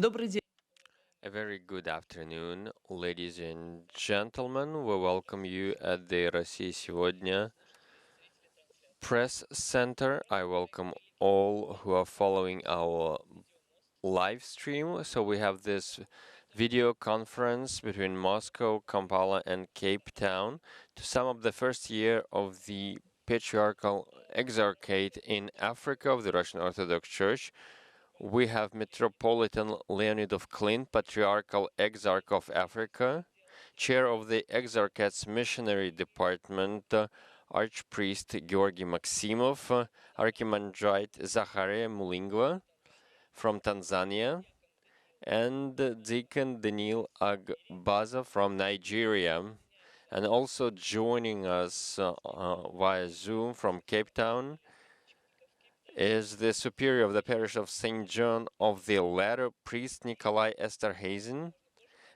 Добрый день. A very good afternoon, ladies and gentlemen. We welcome you at the Россия сегодня Press Center. I welcome all who are following our live stream. So we have this video conference between Moscow, Kampala, and Cape Town to sum up the first year of the Patriarchal Exarchate in Africa of the Russian Orthodox Church. We have Metropolitan Leonid of Klin, Patriarchal Exarch of Africa, Chair of the Exarchate's Missionary Department, Archpriest Georgy Maximov, Archimandrite Zacharia Mulingwa from Tanzania, and Deacon Daniel Agbaza from Nigeria. And also joining us via Zoom from Cape Town is the superior of the parish of St. John of the Ladder, priest Nikolai Esterhazen.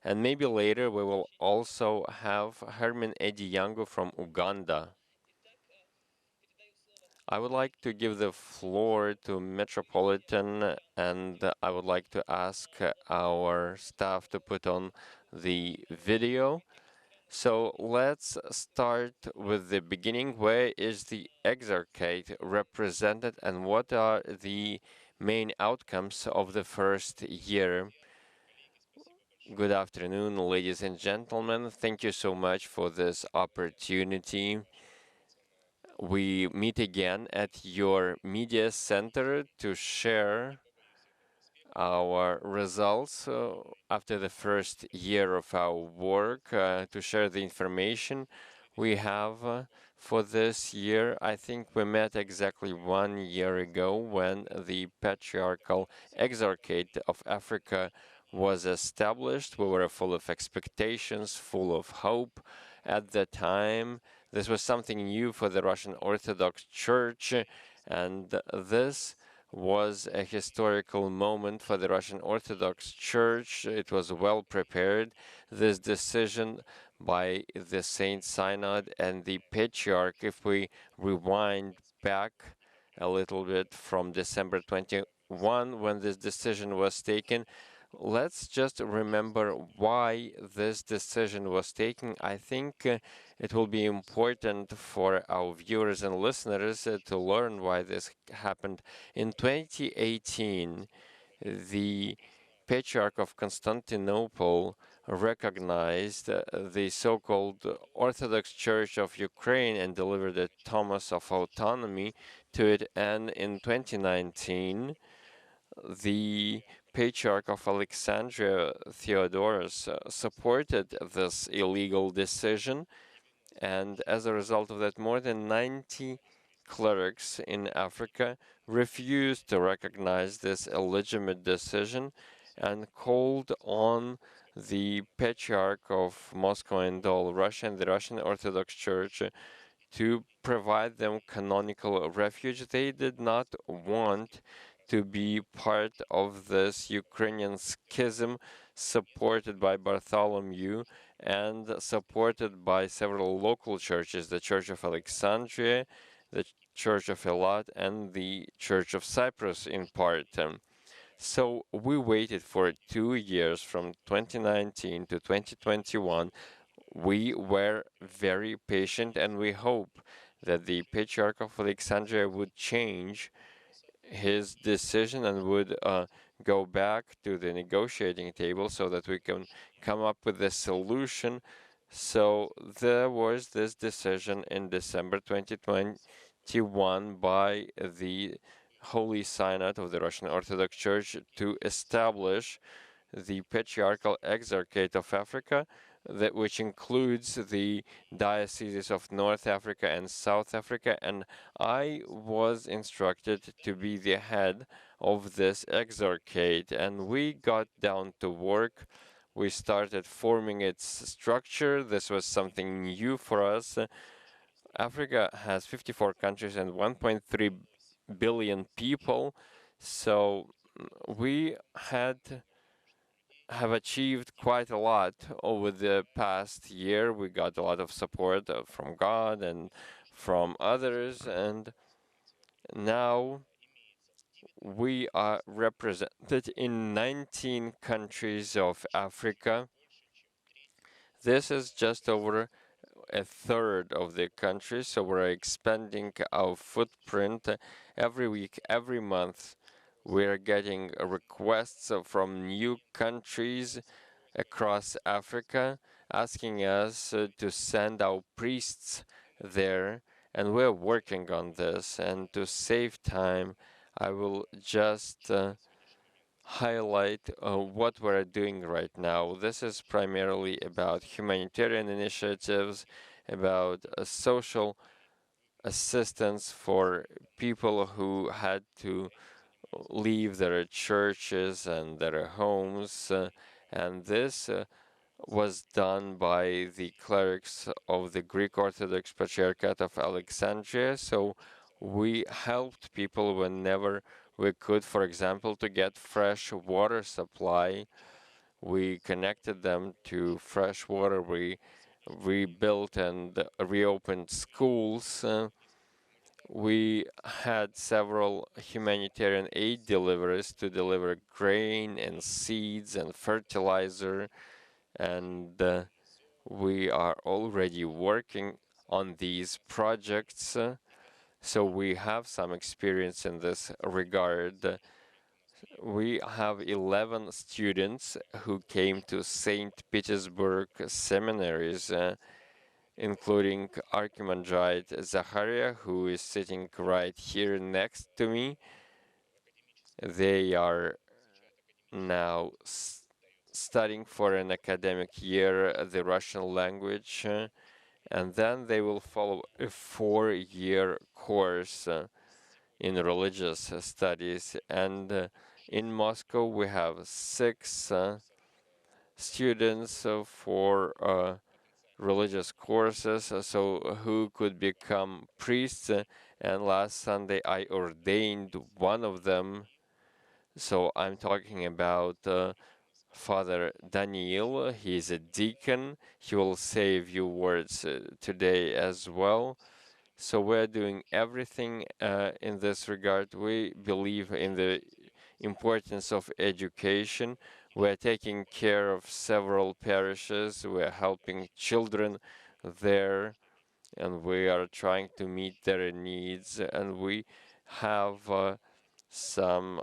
And maybe later we will also have Herman Eddie Yango from Uganda. I would like to give the floor to Metropolitan, and I would like to ask our staff to put on the video. So let's start with the beginning. Where is the Exarchate represented, and what are the main outcomes of the first year? Good afternoon, ladies and gentlemen. Thank you so much for this opportunity. We meet again at your media center to share our results after the first year of our work, to share the information we have for this year. I think we met exactly 1 year ago when the Patriarchal Exarchate of Africa was established. We were full of expectations, full of hope at the time. This was something new for the Russian Orthodox Church, and this was a historical moment for the Russian Orthodox Church. It was well prepared. This decision by the Saint Synod and the Patriarch, if we rewind back a little bit from December 21, when this decision was taken, let's just remember why this decision was taken. I think it will be important for our viewers and listeners to learn why this happened. In 2018, the Patriarch of Constantinople recognized the so-called Orthodox Church of Ukraine and delivered a Thomas of Autonomy to it. And in 2019, the Patriarch of Alexandria, Theodorus, supported this illegal decision, and as a result of that, more than 90 clerics in Africa refused to recognize this illegitimate decision and called on the Patriarch of Moscow and all Russia and the Russian Orthodox Church to provide them canonical refuge. They did not want to be part of this Ukrainian schism supported by Bartholomew and supported by several local churches, the Church of Alexandria, the Church of Elat, and the Church of Cyprus in part. So we waited for 2 years from 2019 to 2021. We were very patient, and we hope that the Patriarch of Alexandria would change his decision and would go back to the negotiating table so that we can come up with a solution. So there was this decision in December 2021 by the Holy Synod of the Russian Orthodox Church to establish the Patriarchal Exarchate of Africa, which includes the dioceses of North Africa and South Africa, and I was instructed to be the head of this exarchate, and we got down to work. We started forming its structure. This was something new for us. Africa has 54 countries and 1.3 billion people, so we have achieved quite a lot over the past year. We got a lot of support from God and from others, and now We are represented in 19 countries of Africa. This is just over a third of the country, so we're expanding our footprint every week, every month. We're getting requests from new countries across Africa asking us to send our priests there, and we're working on this. And to save time, I will just highlight what we're doing right now. This is primarily about humanitarian initiatives, about social assistance for people who had to leave their churches and their homes. And this was done by the clerics of the Greek Orthodox Patriarchate of Alexandria. So we helped people whenever we could, for example, to get fresh water supply. We connected them to fresh water. We rebuilt and reopened schools. We had several humanitarian aid deliveries to deliver grain and seeds and fertilizer, and we are already working on these projects, so we have some experience in this regard. We have 11 students who came to St. Petersburg seminaries, including Archimandrite Zacharia, who is sitting right here next to me. They are now studying for an academic year the Russian language, and then they will follow a 4-year course in religious studies. And in Moscow, we have 6 students for religious courses, so who could become priests. And last Sunday, I ordained one of them. So I'm talking about Father Daniel. He is a deacon. He will say a few words today as well. So we're doing everything in this regard. We believe in the importance of education. We're taking care of several parishes. We're helping children there, and we are trying to meet their needs. And we have some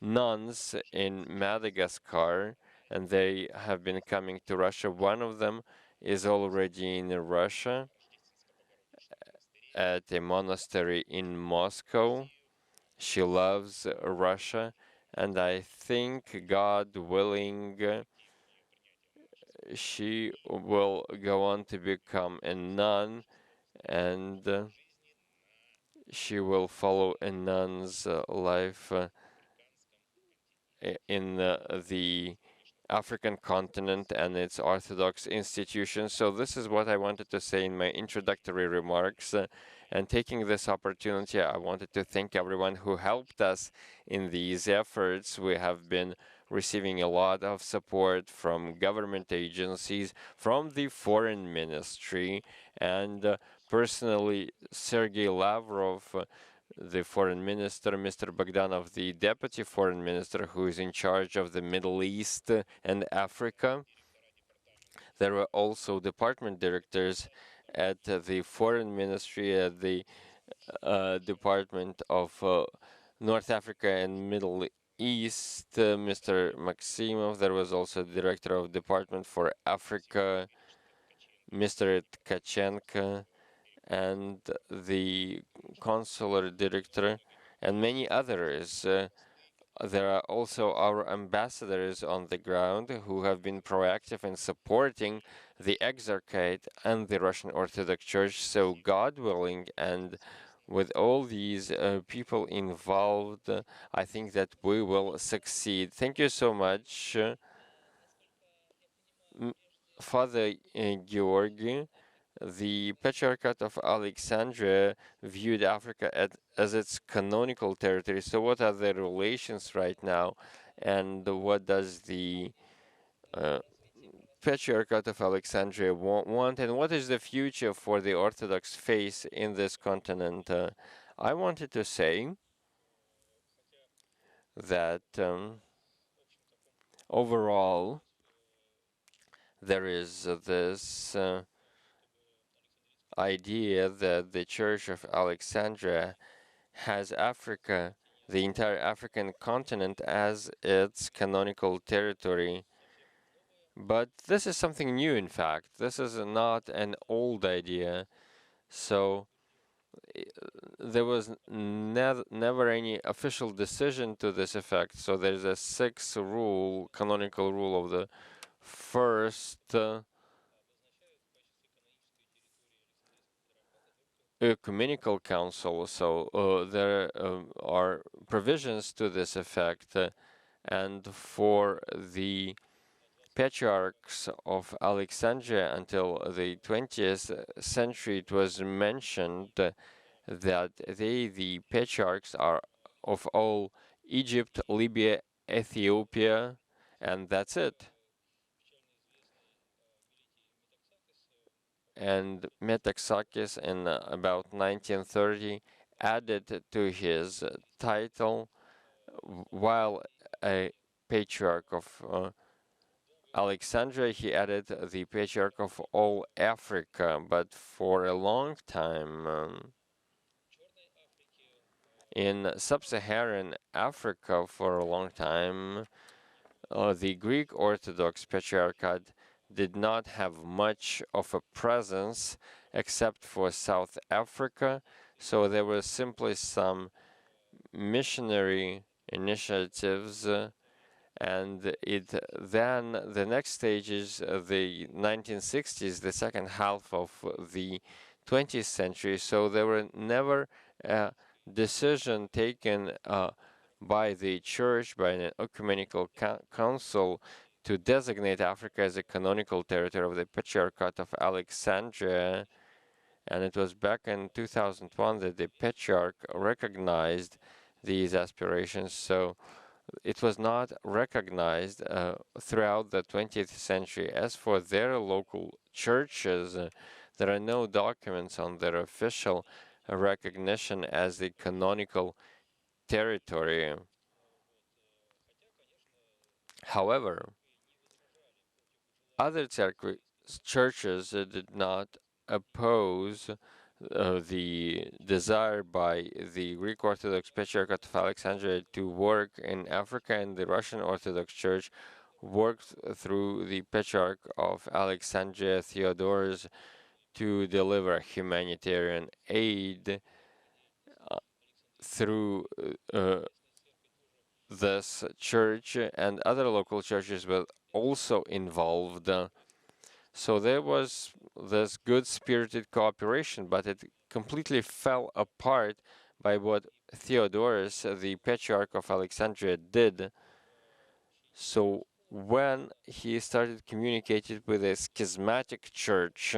nuns in Madagascar, and they have been coming to Russia. One of them is already in Russia at a monastery in Moscow. She loves Russia, and I think, God willing, she will go on to become a nun, and she will follow a nun's life in the African continent and its Orthodox institutions. So this is what I wanted to say in my introductory remarks. And taking this opportunity, I wanted to thank everyone who helped us in these efforts. We have been receiving a lot of support from government agencies, from the foreign ministry, and personally, Sergei Lavrov, the foreign minister, Mr. Bogdanov, the deputy foreign minister who is in charge of the Middle East and Africa. There were also department directors at the foreign ministry, at the Department of North Africa and Middle East, Mr. Maximov. There was also the director of Department for Africa, Mr. Tkachenko, and the consular director, and many others. There are also our ambassadors on the ground who have been proactive in supporting the Exarchate and the Russian Orthodox Church. So, God willing, and with all these people involved, I think that we will succeed. Thank you so much, Father Georgi. The Patriarchate of Alexandria viewed Africa as its canonical territory. So, what are the relations right now, and what does the Patriarchate of Alexandria want, and what is the future for the Orthodox faith in this continent? I wanted to say that overall there is this idea that the Church of Alexandria has Africa, the entire African continent, as its canonical territory. But this is something new, in fact. This is not an old idea. So there was never any official decision to this effect. So there's a sixth rule, canonical rule of the first ecumenical council. So there are provisions to this effect, and for the patriarchs of Alexandria until the 20th century, it was mentioned that they, the patriarchs, are of all Egypt, Libya, Ethiopia, and that's it. And Metaxakis in about 1930 added to his title, while a patriarch of Alexandria, he added the patriarch of all Africa. But for a long time, in sub-Saharan Africa, for a long time, the Greek Orthodox Patriarchate did not have much of a presence except for South Africa, so there were simply some missionary initiatives, and it then the next stage is the 1960s, the second half of the 20th century. So there were never a decision taken by the church, by an ecumenical council, to designate Africa as a canonical territory of the Patriarchate of Alexandria. And it was back in 2001 that the Patriarch recognized these aspirations. So it was not recognized throughout the 20th century. As for their local churches, there are no documents on their official recognition as the canonical territory. However, other churches did not oppose the desire by the Greek Orthodox Patriarchate of Alexandria to work in Africa, and the Russian Orthodox Church worked through the Patriarch of Alexandria, Theodorus, to deliver humanitarian aid through this church, and other local churches were also involved. So there was this good spirited cooperation, but it completely fell apart by what Theodorus, the Patriarch of Alexandria, did. So when he started communicating with a schismatic church,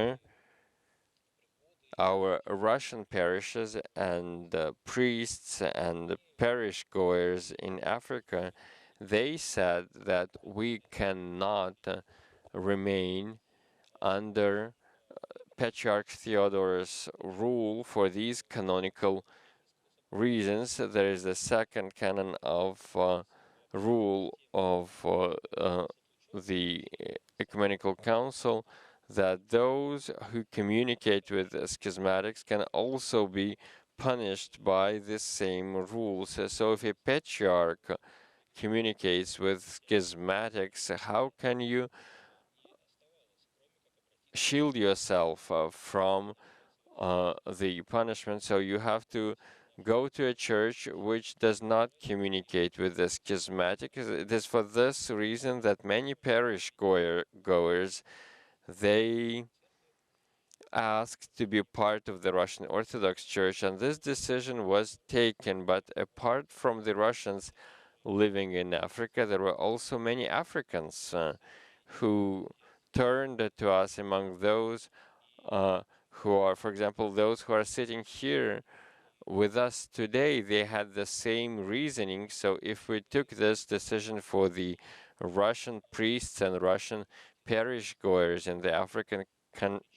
our Russian parishes and priests and parish goers in Africa, they said that we cannot remain under Patriarch Theodorus' rule for these canonical reasons. There is the second canon of rule of the Ecumenical Council, that those who communicate with schismatics can also be punished by the same rules. So if a patriarch communicates with schismatics, how can you shield yourself from the punishment? So you have to go to a church which does not communicate with the schismatic. It is for this reason that many parish goers, they asked to be part of the Russian Orthodox Church, and this decision was taken. But apart from the Russians living in Africa, there were also many Africans who turned to us. Among those who are, for example, those who are sitting here with us today, they had the same reasoning. So if we took this decision for the Russian priests and Russian parish goers in the African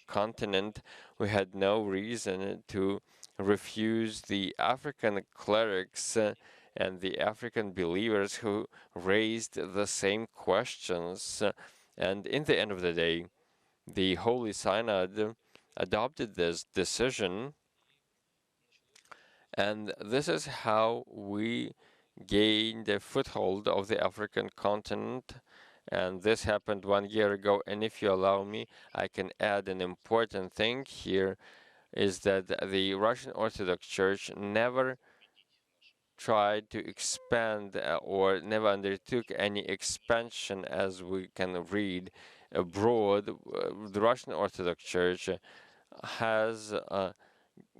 continent, we had no reason to refuse the African clerics and the African believers who raised the same questions. And in the end of the day, the Holy Synod adopted this decision, and this is how we gained a foothold of the African continent. And this happened 1 year ago. And if you allow me, I can add an important thing here is that the Russian Orthodox Church never tried to expand or never undertook any expansion, as we can read abroad. The Russian Orthodox Church has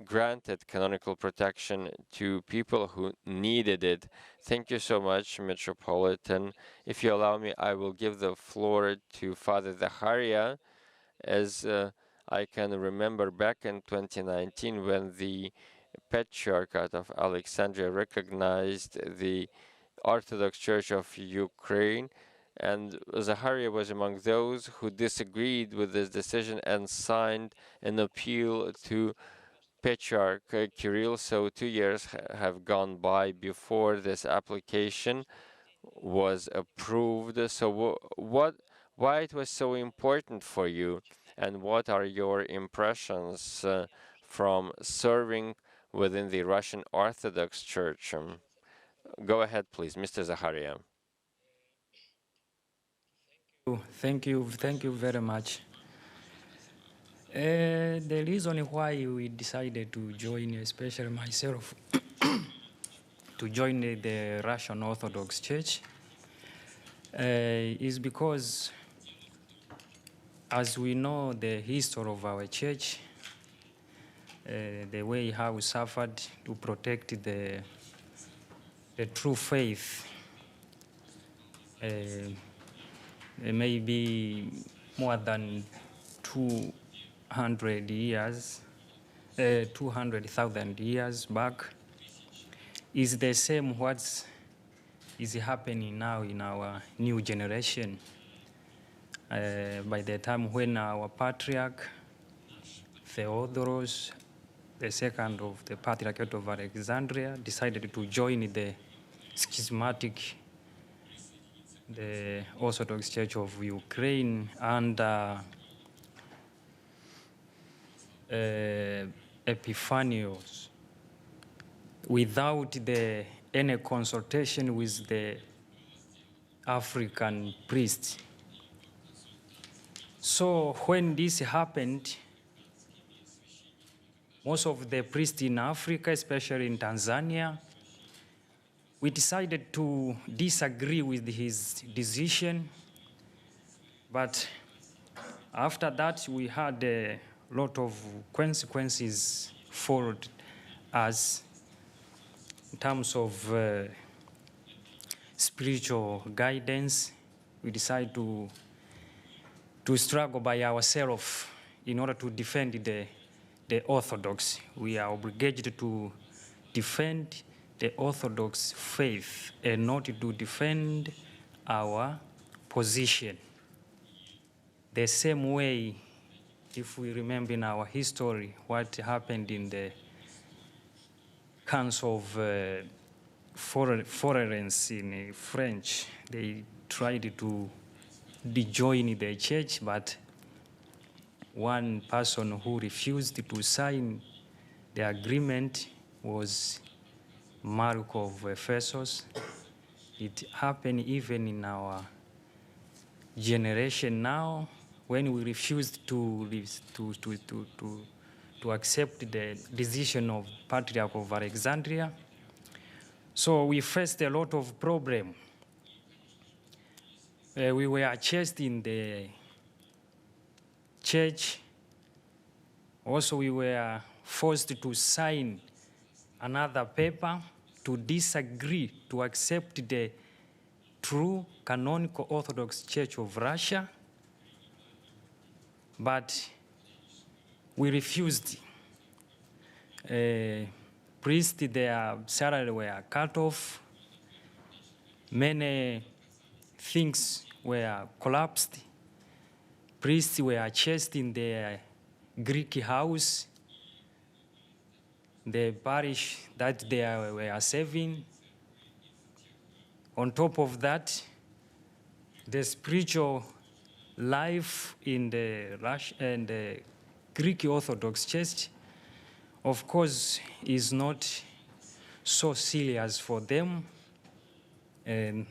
granted canonical protection to people who needed it. Thank you so much, Metropolitan. If you allow me, I will give the floor to Father Zacharia, as I can remember back in 2019 when the Patriarchate of Alexandria recognized the Orthodox Church of Ukraine, and Zacharia was among those who disagreed with this decision and signed an appeal to Patriarch Kirill. So 2 years have gone by before this application was approved. So why it was so important for you, and what are your impressions from serving within the Russian Orthodox Church? Go ahead, please, Mr. Zacharia. Thank you very much. The reason why we decided to join, especially myself, to join the Russian Orthodox Church is because, as we know, the history of our church, the way how we suffered to protect the true faith, maybe more than 200 years, 200,000 years back, is the same what is happening now in our new generation. By the time when our Patriarch, Theodoros, the second of the Patriarchate of Alexandria, decided to join the schismatic, the Orthodox Church of Ukraine, and Epiphanios, without any consultation with the African priests. So when this happened, most of the priests in Africa, especially in Tanzania, we decided to disagree with his decision. But after that, we had a lot of consequences for us in terms of spiritual guidance. We decided to struggle by ourselves in order to defend the Orthodox. We are obligated to defend the Orthodox faith and not to defend our position. The same way, if we remember in our history what happened in the Council of Foreigners in French, they tried to join the church, but one person who refused to sign the agreement was Mark of Ephesus. It happened even in our generation now, when we refused to accept the decision of Patriarch of Alexandria. So we faced a lot of problems. We were chased in the church. Also, we were forced to sign another paper to disagree, to accept the true canonical Orthodox Church of Russia. But we refused. Priests, their salary were cut off. Many things were collapsed. Priests were chased in their Greek house. The parish that they were serving On top of that, the spiritual life in the Russian and the Greek Orthodox Church, of course, is not so serious for them. And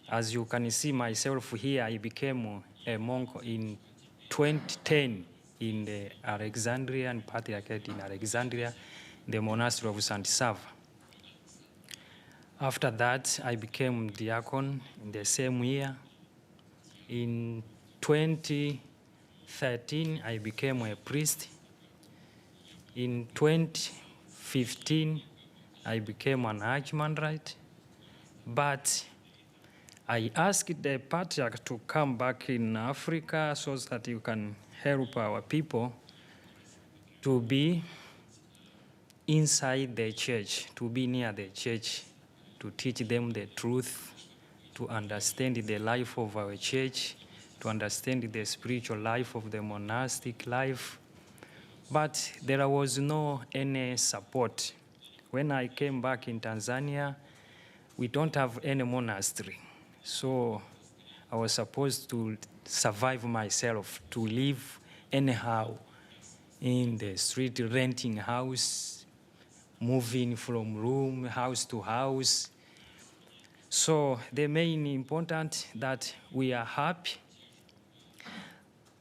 as you can see myself here, I became a monk in 2010 in the Alexandrian Patriarchate in Alexandria, the monastery of St. Sava. After that, I became diacon in the same year. In 2013, I became a priest. In 2015, I became an archimandrite. But I asked the Patriarch to come back in Africa so that you can help our people to be inside the church, to be near the church, to teach them the truth, to understand the life of our church, to understand the spiritual life of the monastic life. But there was no any support. When I came back in Tanzania, we don't have any monastery. So I was supposed to survive myself, to live anyhow in the street, renting house, moving from room, house to house. So the main important that we are happy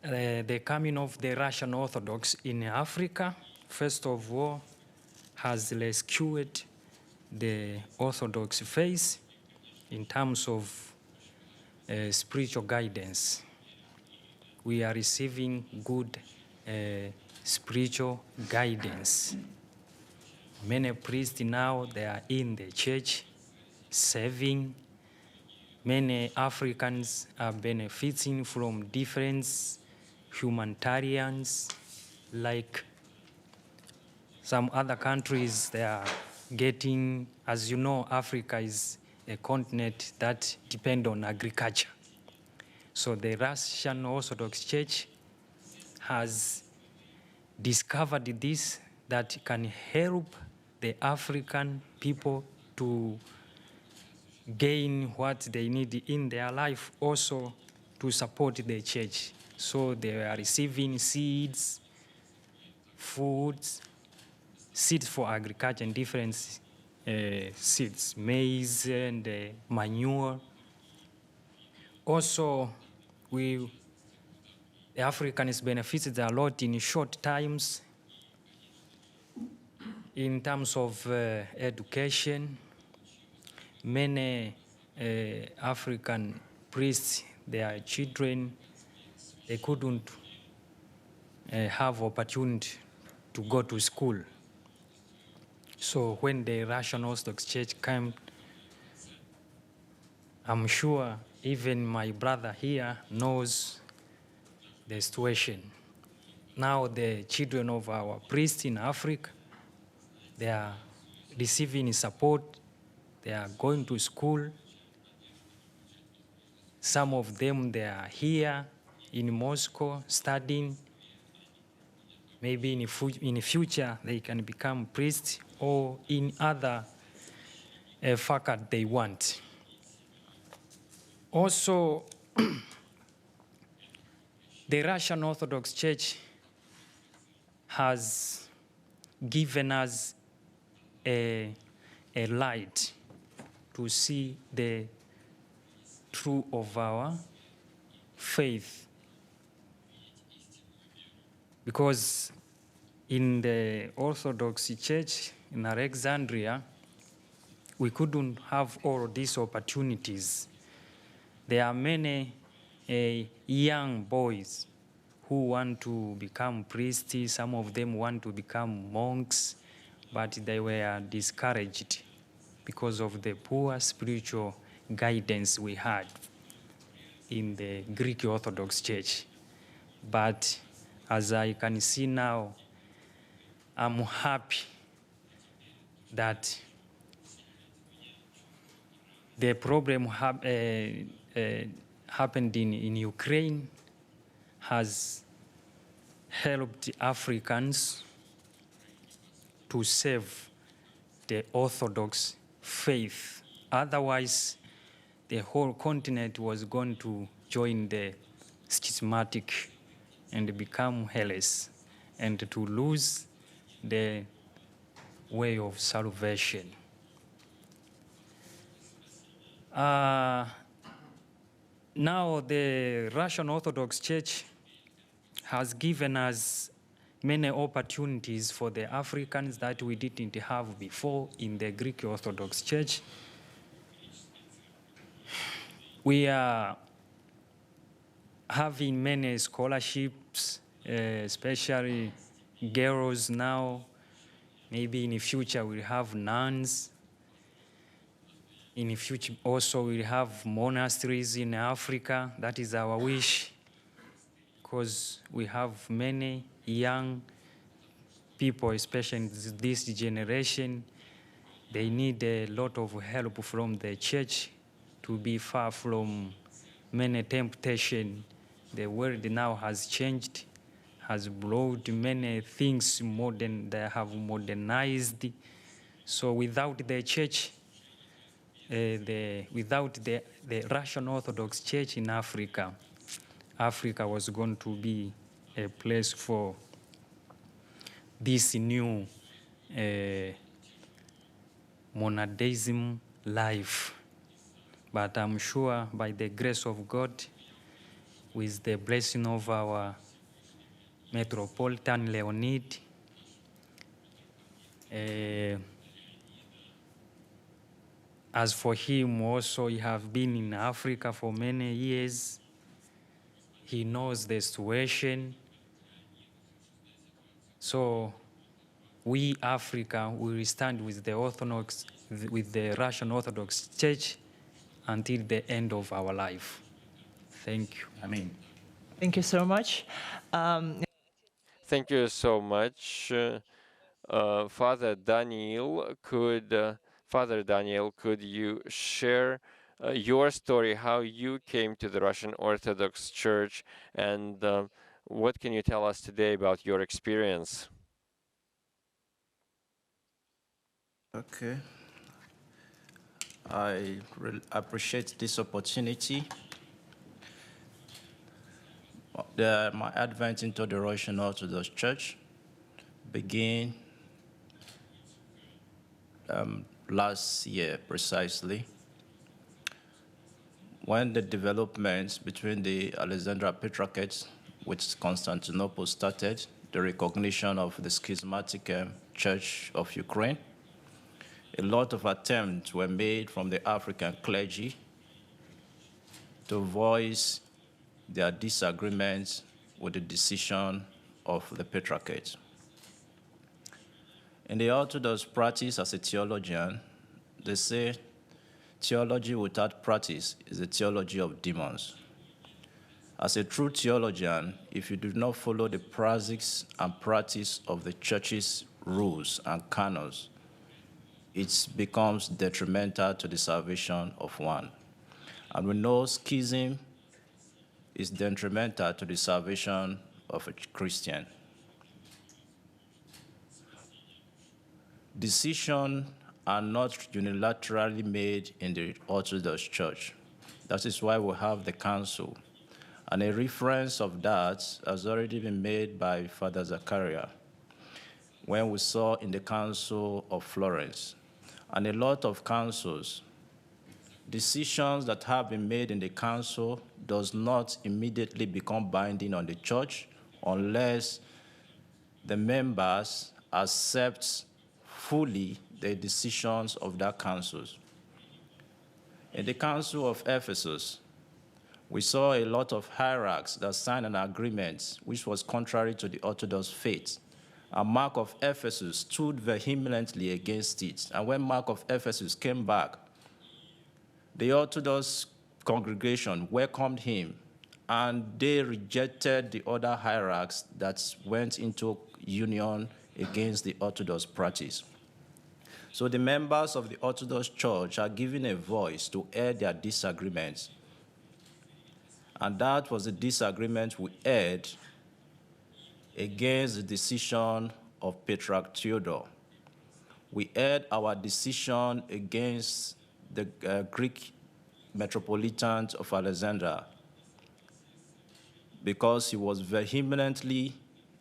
the coming of the Russian Orthodox in Africa, first of all, has rescued the Orthodox faith in terms of spiritual guidance. We are receiving good spiritual guidance. Many priests now, they are in the church serving. Many Africans are benefiting from different humanitarians, like some other countries, they are getting, as you know, Africa is a continent that depends on agriculture. So the Russian Orthodox Church has discovered this, that can help the African people to gain what they need in their life, also to support the church. So they are receiving seeds, foods, seeds for agriculture and different seeds, maize and manure. Also, the Africans benefited a lot in short times in terms of education. Many African priests, their children, they couldn't have opportunity to go to school. So when the Russian Orthodox Church came, I'm sure even my brother here knows the situation. Now the children of our priests in Africa, they are receiving support, they are going to school. Some of them, they are here in Moscow studying. Maybe in the future, they can become priests or in other faculty they want. Also, the Russian Orthodox Church has given us a light to see the truth of our faith. Because in the Orthodox Church in Alexandria, we couldn't have all these opportunities. There are many young boys who want to become priests. Some of them want to become monks, but they were discouraged because of the poor spiritual guidance we had in the Greek Orthodox Church. But as I can see now, I'm happy that the problem happened in Ukraine has helped Africans to save the Orthodox faith. Otherwise, the whole continent was going to join the schismatic and become hellish, and to lose the way of salvation. Now the Russian Orthodox Church has given us many opportunities for the Africans that we didn't have before in the Greek Orthodox Church. We are having many scholarships, especially girls now. Maybe in the future we'll have nuns. In the future also we'll have monasteries in Africa. That is our wish, because we have many young people, especially in this generation. They need a lot of help from the church to be far from many temptations. The world now has changed, has brought many things modern, they have modernized. So without the church, without the Russian Orthodox Church in Africa, Africa was going to be a place for this new monadism life. But I'm sure by the grace of God, with the blessing of our Metropolitan Leonid, as for him also, he has been in Africa for many years. He knows the situation. So we, Africa, will stand with the Russian Orthodox Church until the end of our life. Thank you. Amen. Thank you so much. Thank you so much. Father Daniel, could you share your story, how you came to the Russian Orthodox Church, and what can you tell us today about your experience? Okay. I really appreciate this opportunity. My advent into the Russian Orthodox Church began last year precisely, when the developments between the Alexandria Patriarchate with Constantinople started, the recognition of the schismatic Church of Ukraine. A lot of attempts were made from the African clergy to voice their disagreements with the decision of the Patriarchate. In the Orthodox practice as a theologian, they say theology without practice is a theology of demons. As a true theologian, if you do not follow the praxis and practice of the church's rules and canons, it becomes detrimental to the salvation of one. And we know schism is detrimental to the salvation of a Christian. Decisions are not unilaterally made in the Orthodox Church. That is why we have the council. And a reference of that has already been made by Father Zachariah when we saw in the Council of Florence. And a lot of councils, decisions that have been made in the council does not immediately become binding on the church unless the members accept fully the decisions of that council. In the Council of Ephesus, we saw a lot of hierarchs that signed an agreement which was contrary to the Orthodox faith. And Mark of Ephesus stood vehemently against it. And when Mark of Ephesus came back, the Orthodox congregation welcomed him, and they rejected the other hierarchs that went into union against the Orthodox practice. So the members of the Orthodox Church are given a voice to air their disagreements. And that was the disagreement we aired against the decision of Patriarch Theodore. We aired our decision against the Greek Metropolitan of Alexandria because he was vehemently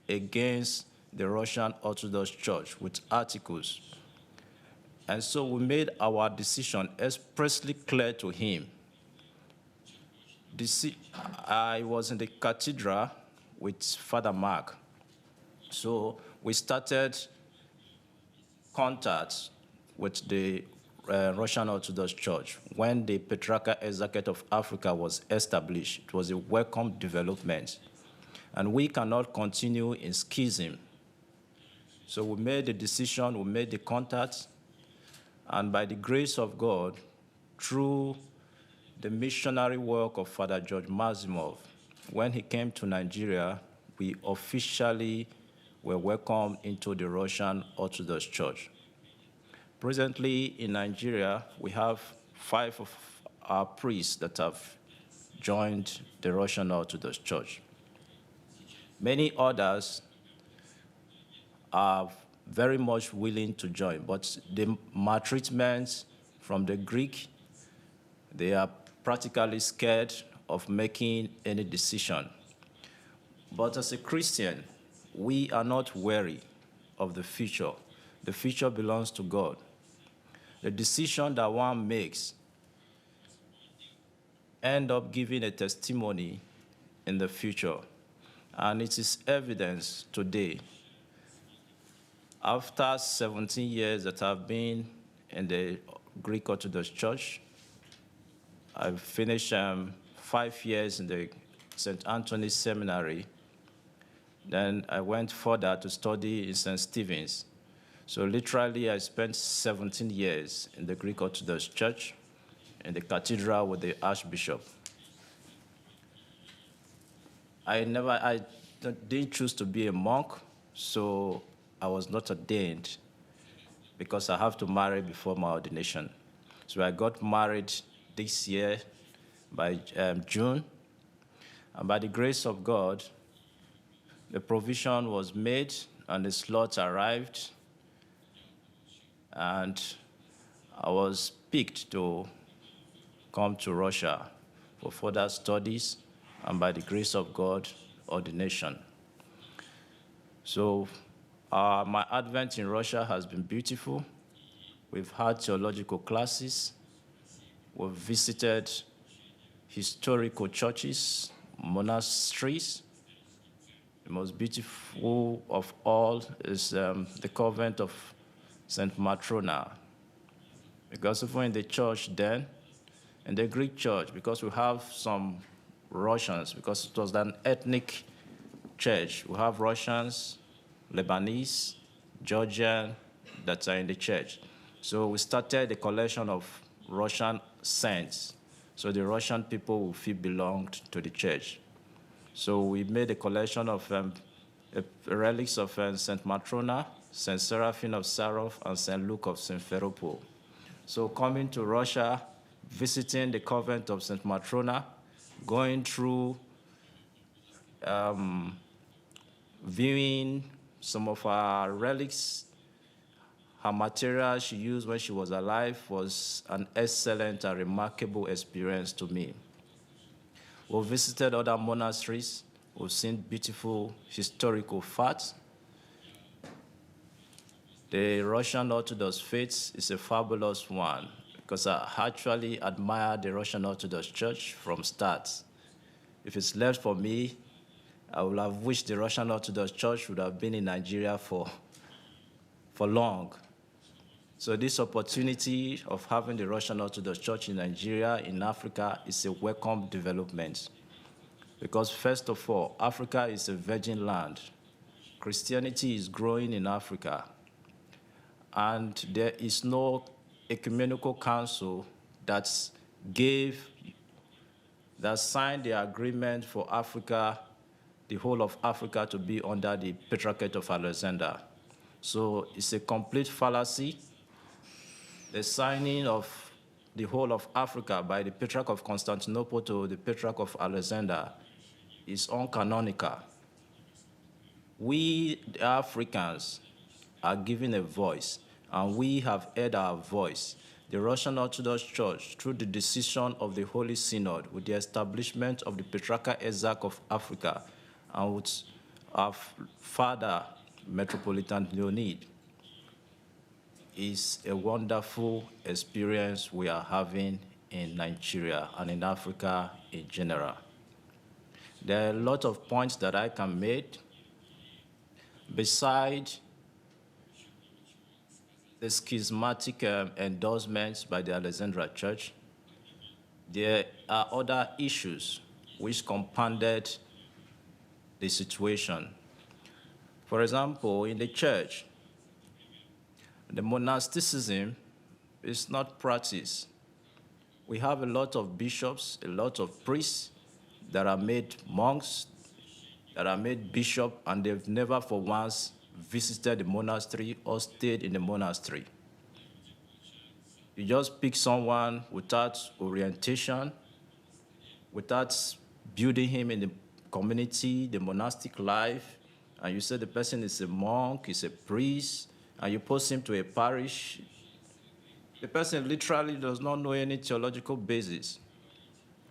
against the Russian Orthodox Church with articles. And so we made our decision expressly clear to him. I was in the cathedral with Father Mark. So we started contact with the Russian Orthodox Church when the Patriarchal Exarchate of Africa was established. It was a welcome development. And we cannot continue in schism. So we made the decision, we made the contact, and by the grace of God, through the missionary work of Father George Mazimov, when he came to Nigeria, we officially were welcomed into the Russian Orthodox Church. Presently in Nigeria, we have 5 of our priests that have joined the Russian Orthodox Church. Many others are very much willing to join, but the maltreatment from the Greek, they are practically scared of making any decision. But as a Christian, we are not wary of the future. The future belongs to God. The decision that one makes end up giving a testimony in the future. And it is evidence today. After 17 years that I've been in the Greek Orthodox Church, I've finished 5 years in the St. Anthony's Seminary. Then I went further to study in St. Stephen's. So literally, I spent 17 years in the Greek Orthodox Church, in the cathedral with the Archbishop. I didn't choose to be a monk, so I was not ordained because I have to marry before my ordination. So I got married this year by June, and by the grace of God, the provision was made and the slot arrived, and I was picked to come to Russia for further studies, and by the grace of God, ordination. So my advent in Russia has been beautiful. We've had theological classes. We've visited historical churches, monasteries. The most beautiful of all is the convent of St. Matrona. Because even in the church then, in the Greek church, because we have some Russians, because it was an ethnic church, we have Russians, Lebanese, Georgian that are in the church. So we started a collection of Russian saints, so the Russian people will feel belonged to the church. So we made a collection of relics of St. Matrona, St. Seraphim of Sarov, and St. Luke of Simferopol. So coming to Russia, visiting the convent of St. Matrona, going through viewing some of her relics, her material she used when she was alive was an excellent and remarkable experience to me. We visited other monasteries. We've seen beautiful historical facts. The Russian Orthodox faith is a fabulous one because I actually admire the Russian Orthodox Church from start. If it's left for me, I would have wished the Russian Orthodox Church would have been in Nigeria for long. So this opportunity of having the Russian Orthodox Church in Nigeria, in Africa, is a welcome development. Because first of all, Africa is a virgin land. Christianity is growing in Africa. And there is no ecumenical council that signed the agreement for Africa, the whole of Africa, to be under the Patriarchate of Alexander. So it's a complete fallacy. The signing of the whole of Africa by the Patriarch of Constantinople to the Patriarch of Alexander is uncanonical. We, the Africans, are given a voice, and we have heard our voice. the Russian Orthodox Church, through the decision of the Holy Synod, with the establishment of the Patriarchal Exarchate of Africa, and with our father, Metropolitan Leonid, is a wonderful experience we are having in Nigeria and in Africa in general. There are a lot of points that I can make. Besides the schismatic endorsements by the Alexandria Church, there are other issues which compounded the situation. For example, in the church, the monasticism is not practiced. We have a lot of bishops, a lot of priests that are made monks, that are made bishop, and they've never for once visited the monastery or stayed in the monastery. You just pick someone without orientation, without building him in the community, the monastic life, and you say the person is a monk, is a priest, and you post him to a parish. The person literally does not know any theological basis.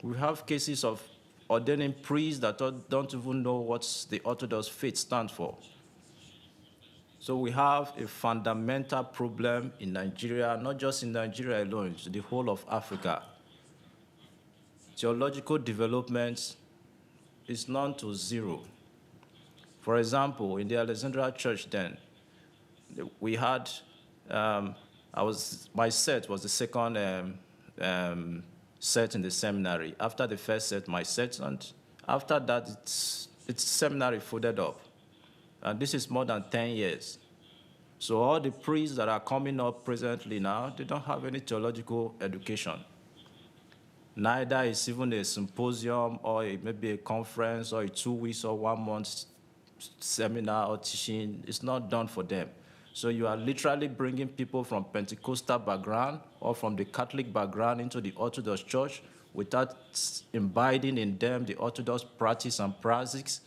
We have cases of ordaining priests that don't even know what the Orthodox faith stands for. So we have a fundamental problem in Nigeria, not just in Nigeria alone, it's the whole of Africa. Theological development is none to zero. For example, in the Alexandria Church then, we had, my set was the second set in the seminary. After the first set, my set, and after that, its seminary folded up. And this is more than 10 years. So all the priests that are coming up presently now, they don't have any theological education. Neither is even a symposium or maybe a conference or a 2 weeks or 1 month seminar or teaching. It's not done for them. So you are literally bringing people from Pentecostal background or from the Catholic background into the Orthodox Church without imbibing in them the Orthodox practice and praxis.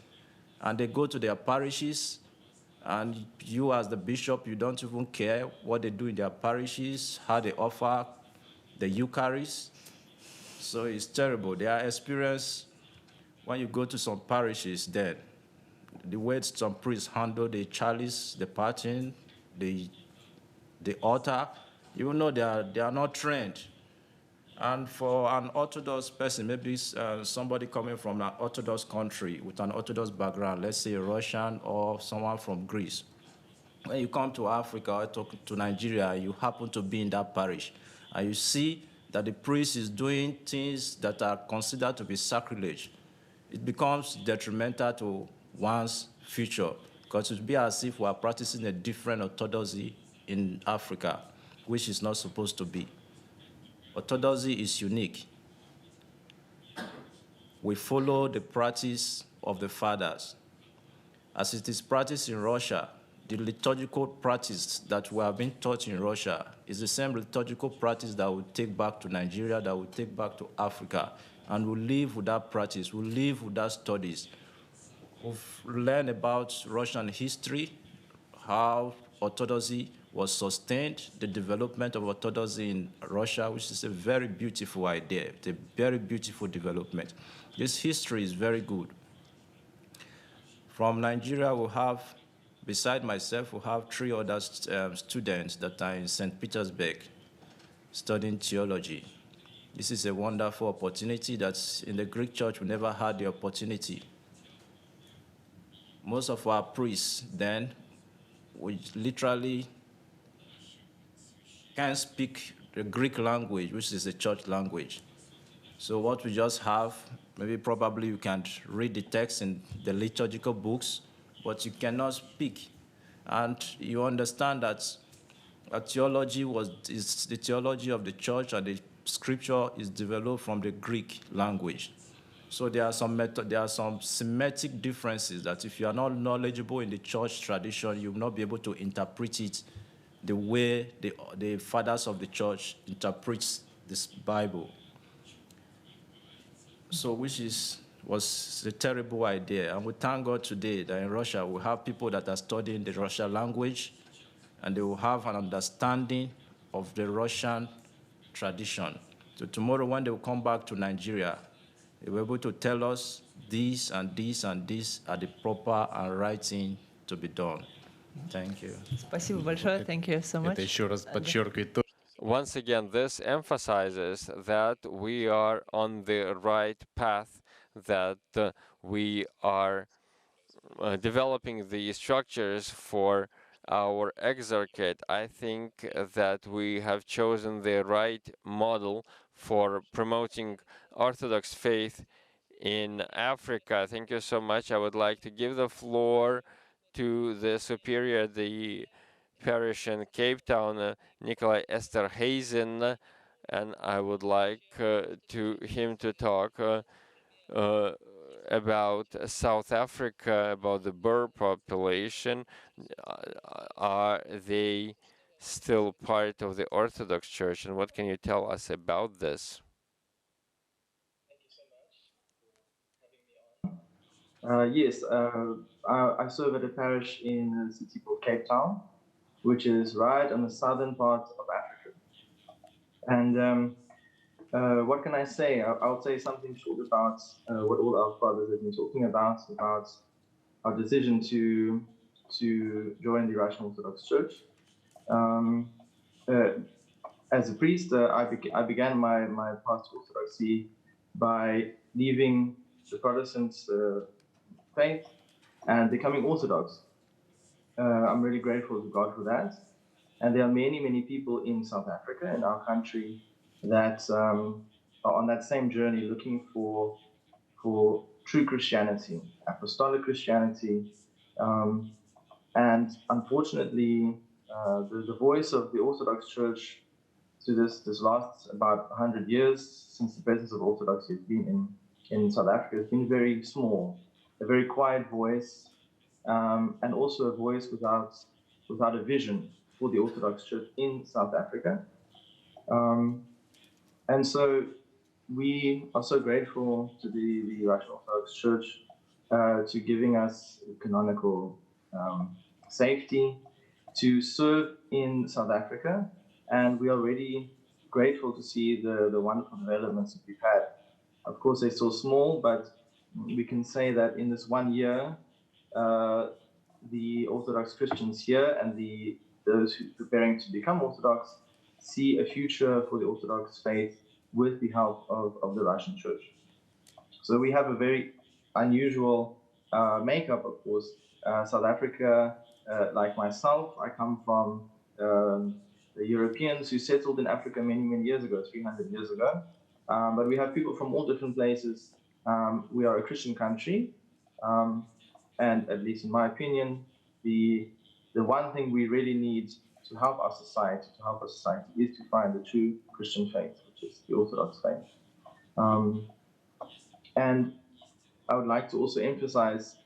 And they go to their parishes, and you as the bishop, you don't even care what they do in their parishes, how they offer the Eucharist. So it's terrible. Their experience, when you go to some parishes then, the way some priests handle the chalice, the parting, the altar, you know they are not trained. And for an Orthodox person, maybe somebody coming from an Orthodox country with an Orthodox background, let's say a Russian or someone from Greece, when you come to Africa or to Nigeria, you happen to be in that parish, and you see that the priest is doing things that are considered to be sacrilege, it becomes detrimental to one's future, because it would be as if we are practicing a different orthodoxy in Africa, which is not supposed to be. Orthodoxy is unique. We follow the practice of the fathers. As it is practiced in Russia, the liturgical practice that we have been taught in Russia is the same liturgical practice that we take back to Nigeria, that we take back to Africa, and we live with that practice, we live with that studies. We've learned about Russian history, how Orthodoxy was sustained, the development of Orthodoxy in Russia, which is a very beautiful idea, it's a very beautiful development. This history is very good. From Nigeria, we have, beside myself, we have 3 other students that are in St. Petersburg studying theology. This is a wonderful opportunity that in the Greek church we never had the opportunity. Most of our priests then, we literally can't speak the Greek language, which is the church language. So what we just have, maybe probably you can read the text in the liturgical books, but you cannot speak. And you understand that theology is the theology of the church, and the scripture is developed from the Greek language. So there are some semantic differences that if you are not knowledgeable in the church tradition, you will not be able to interpret it the way the fathers of the church interprets this Bible. So which was a terrible idea. And we thank God today that in Russia we have people that are studying the Russian language, and they will have an understanding of the Russian tradition. So tomorrow when they will come back to Nigeria, they will be able to tell us this and this and this are the proper and right thing to be done. Thank you. Спасибо большое. Thank you so much. Это еще раз And- подчеркивает то, Once again, this emphasizes that we are on the right path, that we are developing the structures for our exarchate. I think that we have chosen the right model for promoting Orthodox faith in Africa. Thank you so much. I would like to give the floor to the superior, the parish in Cape Town, Nikolai Esterhazen, and I would like to him to talk uh, about South Africa, about the Boer population. Are they still part of the Orthodox Church, and what can you tell us about this? Yes, I serve at a parish in a city called Cape Town, which is right on the southern part of Africa. And what can I say? I'll say something short about what all our fathers have been talking about our decision to join the Russian Orthodox Church. Um, as a priest, I began my path to Orthodoxy by leaving the Protestant faith and becoming Orthodox. I'm really grateful to God for that. And there are many, many people in South Africa, in our country, that are on that same journey looking for true Christianity, apostolic Christianity. And unfortunately, the voice of the Orthodox Church to this last about 100 years since the presence of Orthodoxy has been in South Africa has been very small, a very quiet voice, and also a voice without a vision for the Orthodox Church in South Africa. And so we are so grateful to the Russian Orthodox Church to giving us canonical safety to serve in South Africa, and we are really grateful to see the wonderful developments that we've had. Of course, they're still small, but we can say that in this 1 year, the Orthodox Christians here and those who are preparing to become Orthodox see a future for the Orthodox faith with the help of the Russian Church. So we have a very unusual makeup, of course. South Africa, like myself, I come from the Europeans who settled in Africa many, many years ago, 300 years ago. But we have people from all different places. We are a Christian country. And at least in my opinion, the one thing we really need to help our society, is to find the true Christian faith, which is the Orthodox faith. And I would like to also emphasize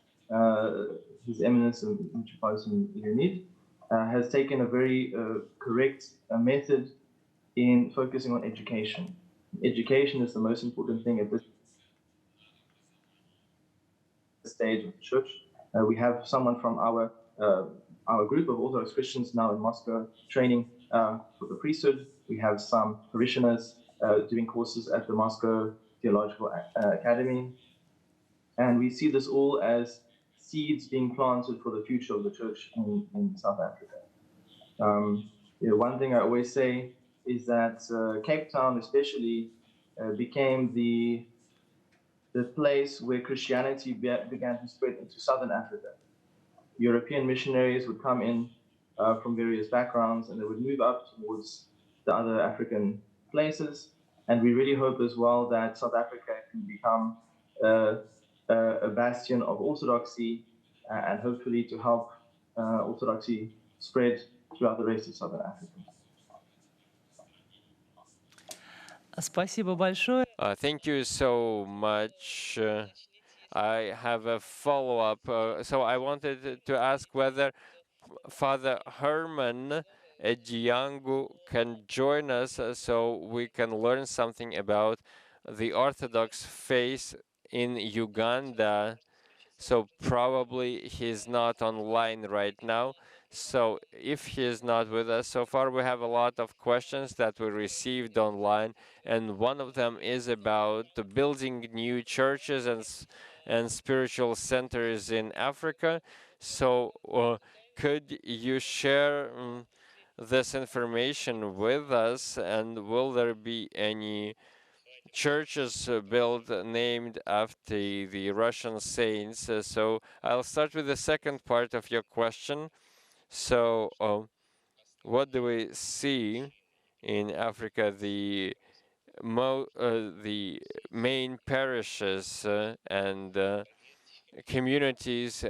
His Eminence Metropolitan Leonid has taken a very correct method in focusing on education. Education is the most important thing at this stage of the church. We have someone from our group of Orthodox Christians now in Moscow training for the priesthood. We have some parishioners doing courses at the Moscow Theological Academy. And we see this all as seeds being planted for the future of the church in South Africa. One thing I always say is that Cape Town especially became the place where Christianity began to spread into Southern Africa. European missionaries would come in from various backgrounds and they would move up towards the other African places. And we really hope as well that South Africa can become a bastion of orthodoxy and hopefully to help orthodoxy spread throughout the rest of Southern Africa. Спасибо большое. Thank you so much. I have a follow-up. So I wanted to ask whether Father Herman Ejiangu can join us so we can learn something about the Orthodox faith in Uganda. so probably he's not online right now. So if he is not with us so far, we have a lot of questions that we received online, and one of them is about the building new churches and spiritual centers in Africa. So could you share this information with us, and will there be any churches built named after the Russian saints? So I'll start with the second part of your question. So, what do we see in Africa? The main parishes and communities.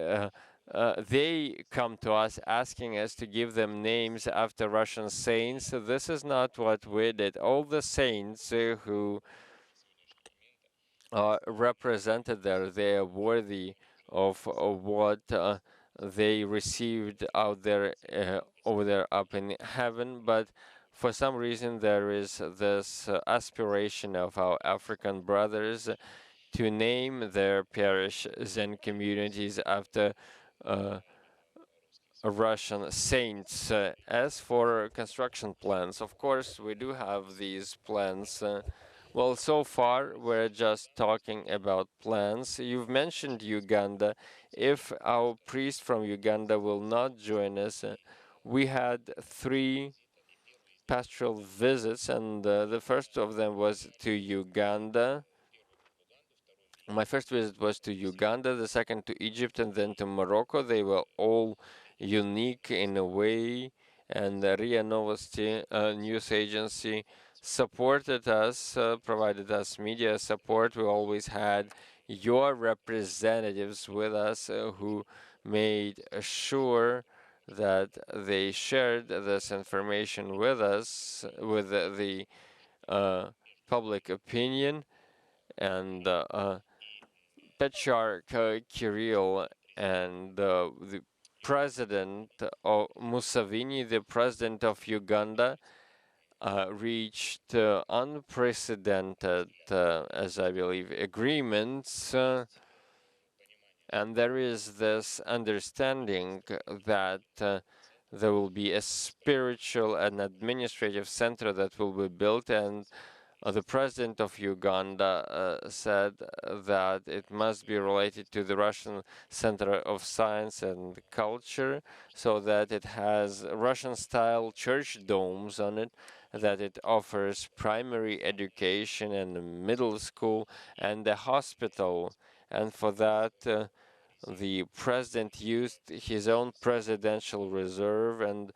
They come to us asking us to give them names after Russian saints. So this is not what we did. All the saints who represented there, they are worthy of what they received out there, over there up in heaven. But for some reason, there is this aspiration of our African brothers to name their parishes and communities after uh, Russian saints. As for construction plans, of course, we do have these plans. Well, so far, we're just talking about plans. You've mentioned Uganda. If our priest from Uganda will not join us, we had 3 pastoral visits, and the first of them was to Uganda. My first visit was to Uganda, the second to Egypt, and then to Morocco. They were all unique in a way, and the RIA Novosti news agency supported us, provided us media support. We always had your representatives with us who made sure that they shared this information with us, with the public opinion, and Patriarchal Kirill and the president of Museveni, the president of Uganda, reached unprecedented, as I believe, agreements. And there is this understanding that there will be a spiritual and administrative center that will be built, and the president of Uganda said that it must be related to the Russian Center of Science and Culture, so that it has Russian-style church domes on it, that it offers primary education and middle school and a hospital. And for that, the president used his own presidential reserve and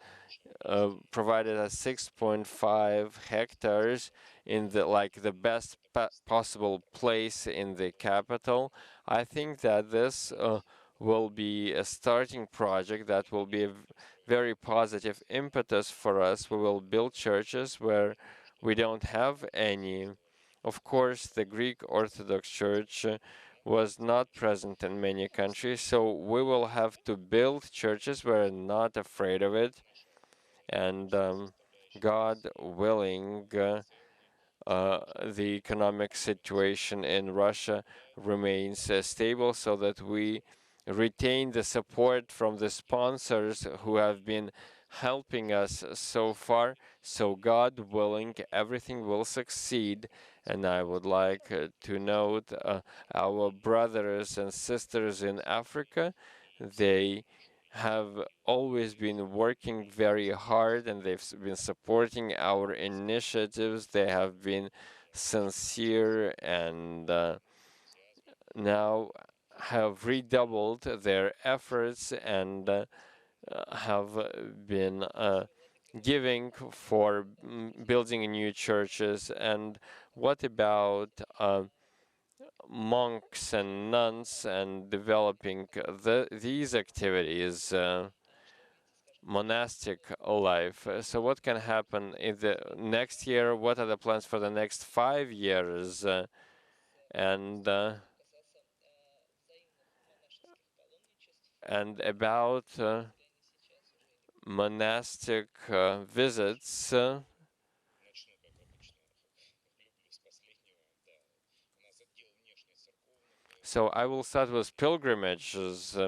provided us 6.5 hectares in the best possible place in the capital. I think that this will be a starting project that will be a very positive impetus for us. We will build churches where we don't have any. Of course, the Greek Orthodox Church was not present in many countries, so we will have to build churches. We're not afraid of it, and God willing, the economic situation in Russia remains stable, so that we retain the support from the sponsors who have been helping us so far. So God willing, everything will succeed. And I would like to note our brothers and sisters in Africa. They have always been working very hard, and they've been supporting our initiatives. They have been sincere, and now have redoubled their efforts, and have been giving for building new churches. And what about monks and nuns and developing these activities? Monastic life. So what can happen in the next year? What are the plans for the next 5 years? And about monastic visits. So I will start with pilgrimages.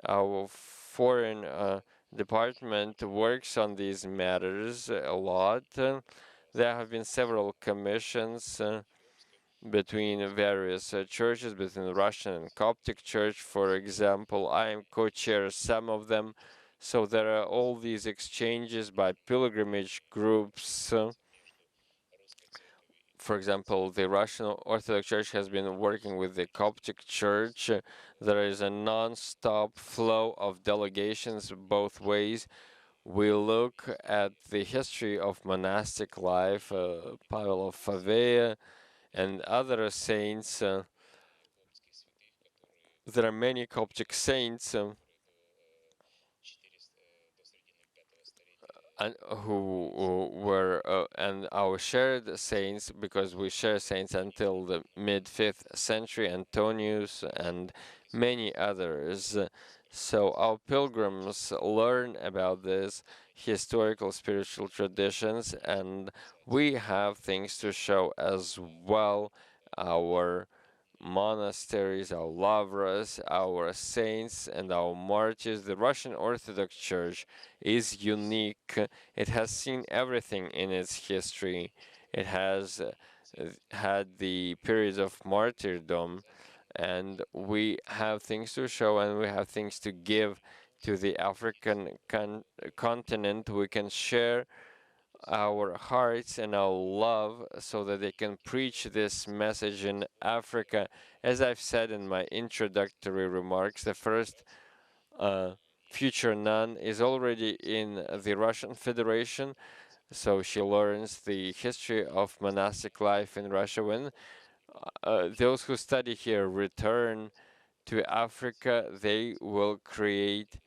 Our foreign department works on these matters a lot. There have been several commissions between various churches, between the Russian and Coptic Church, for example. I am co-chair some of them. So there are all these exchanges by pilgrimage groups. For example, the Russian Orthodox Church has been working with the Coptic Church. There is a non-stop flow of delegations both ways. We look at the history of monastic life, Pavel of Favea and other saints. There are many Coptic saints and who were and our shared saints, because we share saints until the mid 5th century, Antonius and many others. So our pilgrims learn about this historical spiritual traditions, and we have things to show as well. Our monasteries, our lavras, our saints, and our martyrs. The Russian Orthodox Church is unique. It has seen everything in its history. It has had the periods of martyrdom, and we have things to show and we have things to give to the African continent. We can share our hearts and our love so that they can preach this message in Africa. As I've said in my introductory remarks, the first future nun is already in the Russian Federation, so she learns the history of monastic life in Russia. When those who study here return to Africa, they will create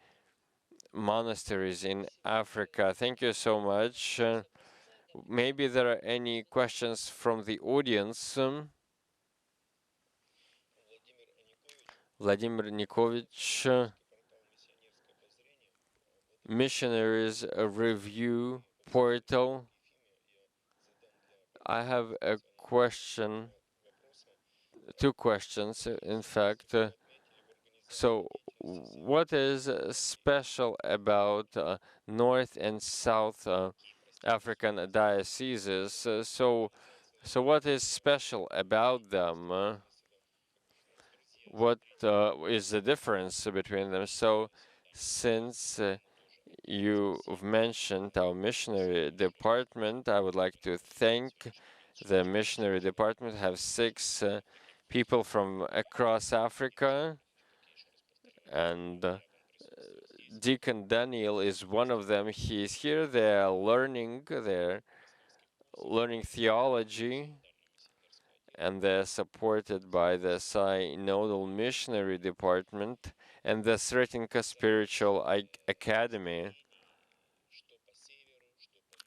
monasteries in Africa. Thank you so much. Maybe there are any questions from the audience. Vladimir Nikovich, Missionaries Review Portal. I have a question, two questions, in fact. So, what is special about North and South African dioceses? So what is special about them? What is the difference between them? So, since you've mentioned our missionary department, I would like to thank the missionary department. Have 6 people from across Africa, and Deacon Daniel is one of them. He is here. They're learning theology, and they're supported by the Synodal Missionary Department and the Sretinka Spiritual Academy.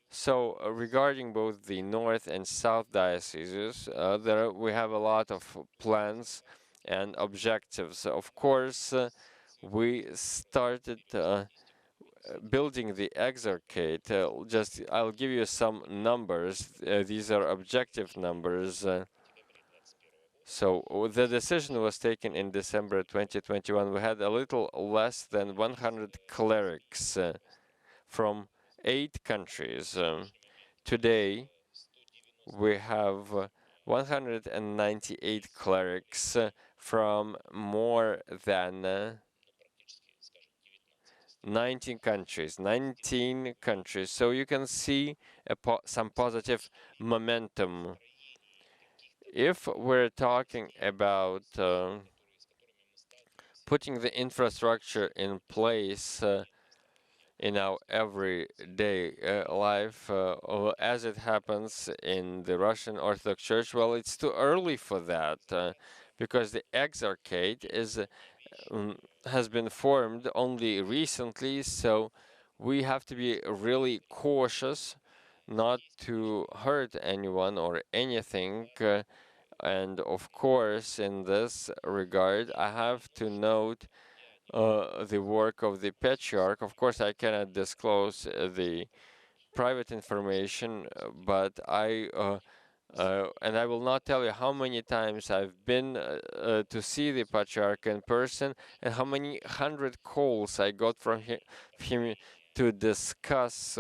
So, regarding both the North and South dioceses, we have a lot of plans and objectives. Of course, we started building the Exarchate. I'll give you some numbers. These are objective numbers. So the decision was taken in December 2021. We had a little less than 100 clerics from 8 countries. Today, we have 198 clerics from more than 19 countries. 19 countries. So you can see some positive momentum. If we're talking about putting the infrastructure in place in our everyday life, as it happens in the Russian Orthodox Church, well, it's too early for that because the Exarchate has been formed only recently, so we have to be really cautious not to hurt anyone or anything. And of course, in this regard, I have to note the work of the Patriarch. Of course, I cannot disclose the private information, but I And I will not tell you how many times I've been to see the Patriarch in person and how many hundred calls I got from him to discuss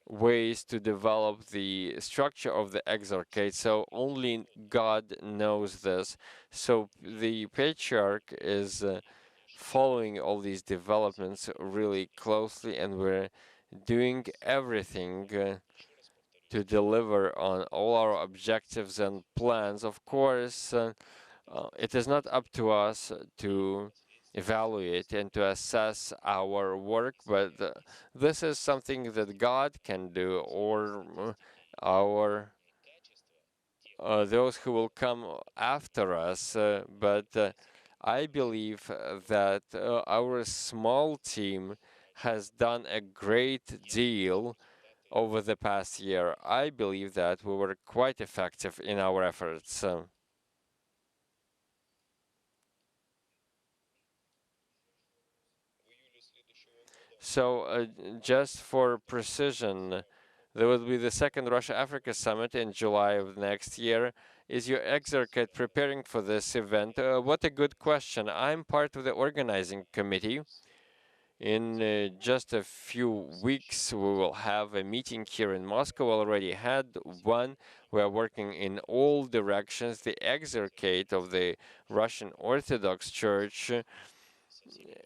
ways to develop the structure of the Exarchate. So only God knows this. So the Patriarch is following all these developments really closely, and we're doing everything to deliver on all our objectives and plans. Of course, it is not up to us to evaluate and to assess our work, but this is something that God can do, or our those who will come after us. But I believe that our small team has done a great deal over the past year. I believe that we were quite effective in our efforts. So, just for precision, there will be the second Russia-Africa summit in July of next year. Is your Exarchate preparing for this event? What a good question. I'm part of the organizing committee. In just a few weeks, we will have a meeting here in Moscow. We already had one. We are working in all directions. The Exarchate of the Russian Orthodox Church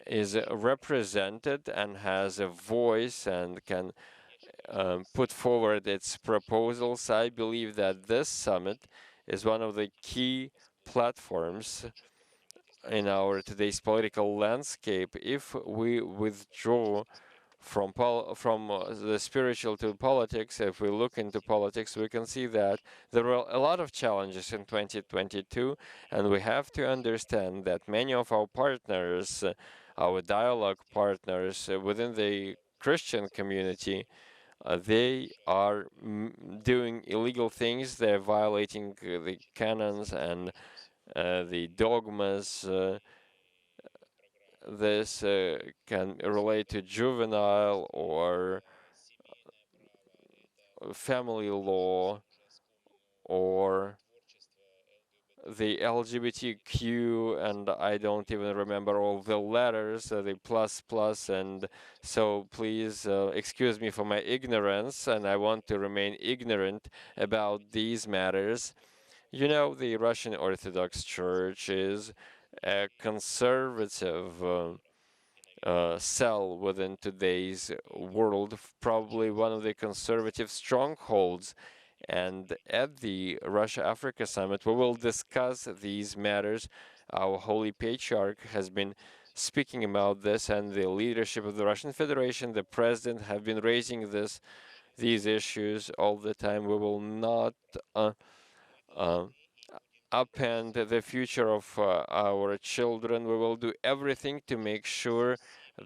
is represented and has a voice and can put forward its proposals. I believe that this summit is one of the key platforms in our today's political landscape. If we withdraw from the spiritual to politics, if we look into politics, we can see that there were a lot of challenges in 2022, and we have to understand that many of our partners, our dialogue partners within the Christian community, they are doing illegal things. They're violating the canons and the dogmas. This can relate to juvenile or family law or the LGBTQ, and I don't even remember all the letters, the plus plus, and so please excuse me for my ignorance, and I want to remain ignorant about these matters. You know, the Russian Orthodox Church is a conservative cell within today's world, probably one of the conservative strongholds. And at the Russia-Africa Summit, we will discuss these matters. Our Holy Patriarch has been speaking about this, and the leadership of the Russian Federation, the president, have been raising these issues all the time. We will not upend the future of our children. We will do everything to make sure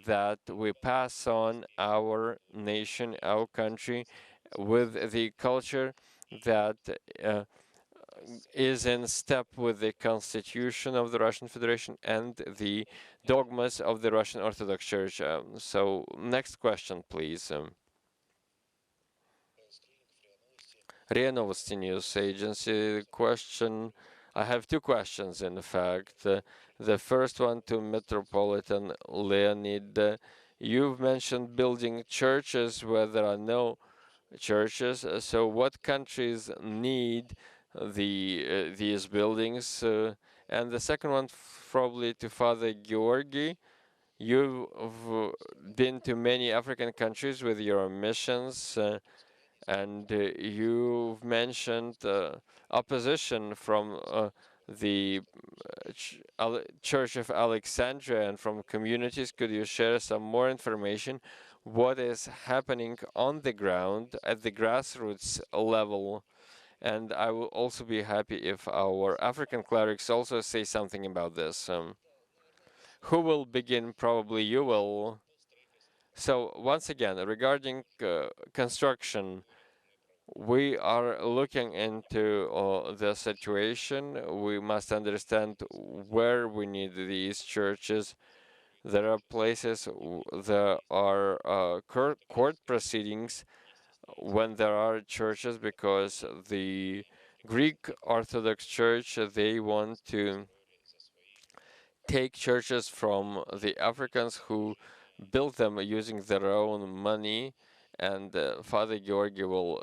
that we pass on our nation, our country, with the culture that uh, is in step with the constitution of the Russian Federation and the dogmas of the Russian Orthodox Church. So, next question, please. RIA Novosti News Agency question. I have two questions, in fact. The first one to Metropolitan Leonid. You've mentioned building churches where there are no churches. So, what countries need these buildings? And the second one, probably to Father Georgi. You've been to many African countries with your missions. And you've mentioned opposition from the Church of Alexandria and from communities. Could you share some more information? What is happening on the ground at the grassroots level? And I will also be happy if our African clerics also say something about this. Who will begin? Probably you will. So once again, regarding construction, we are looking into the situation. We must understand where we need these churches. There are places, there are court proceedings when there are churches because the Greek Orthodox Church, they want to take churches from the Africans who built them using their own money, and Father Georgi will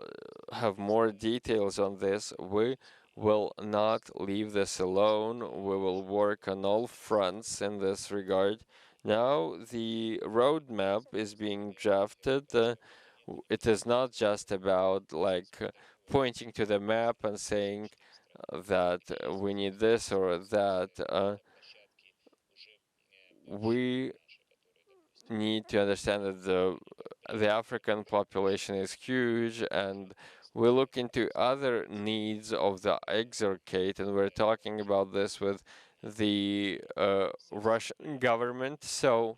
have more details on this. We will not leave this alone. We will work on all fronts in this regard. Now the roadmap is being drafted. It is not just about pointing to the map and saying that we need this or that. We need to understand that the African population is huge, and we look into other needs of the Exarchate, and we're talking about this with the Russian government. So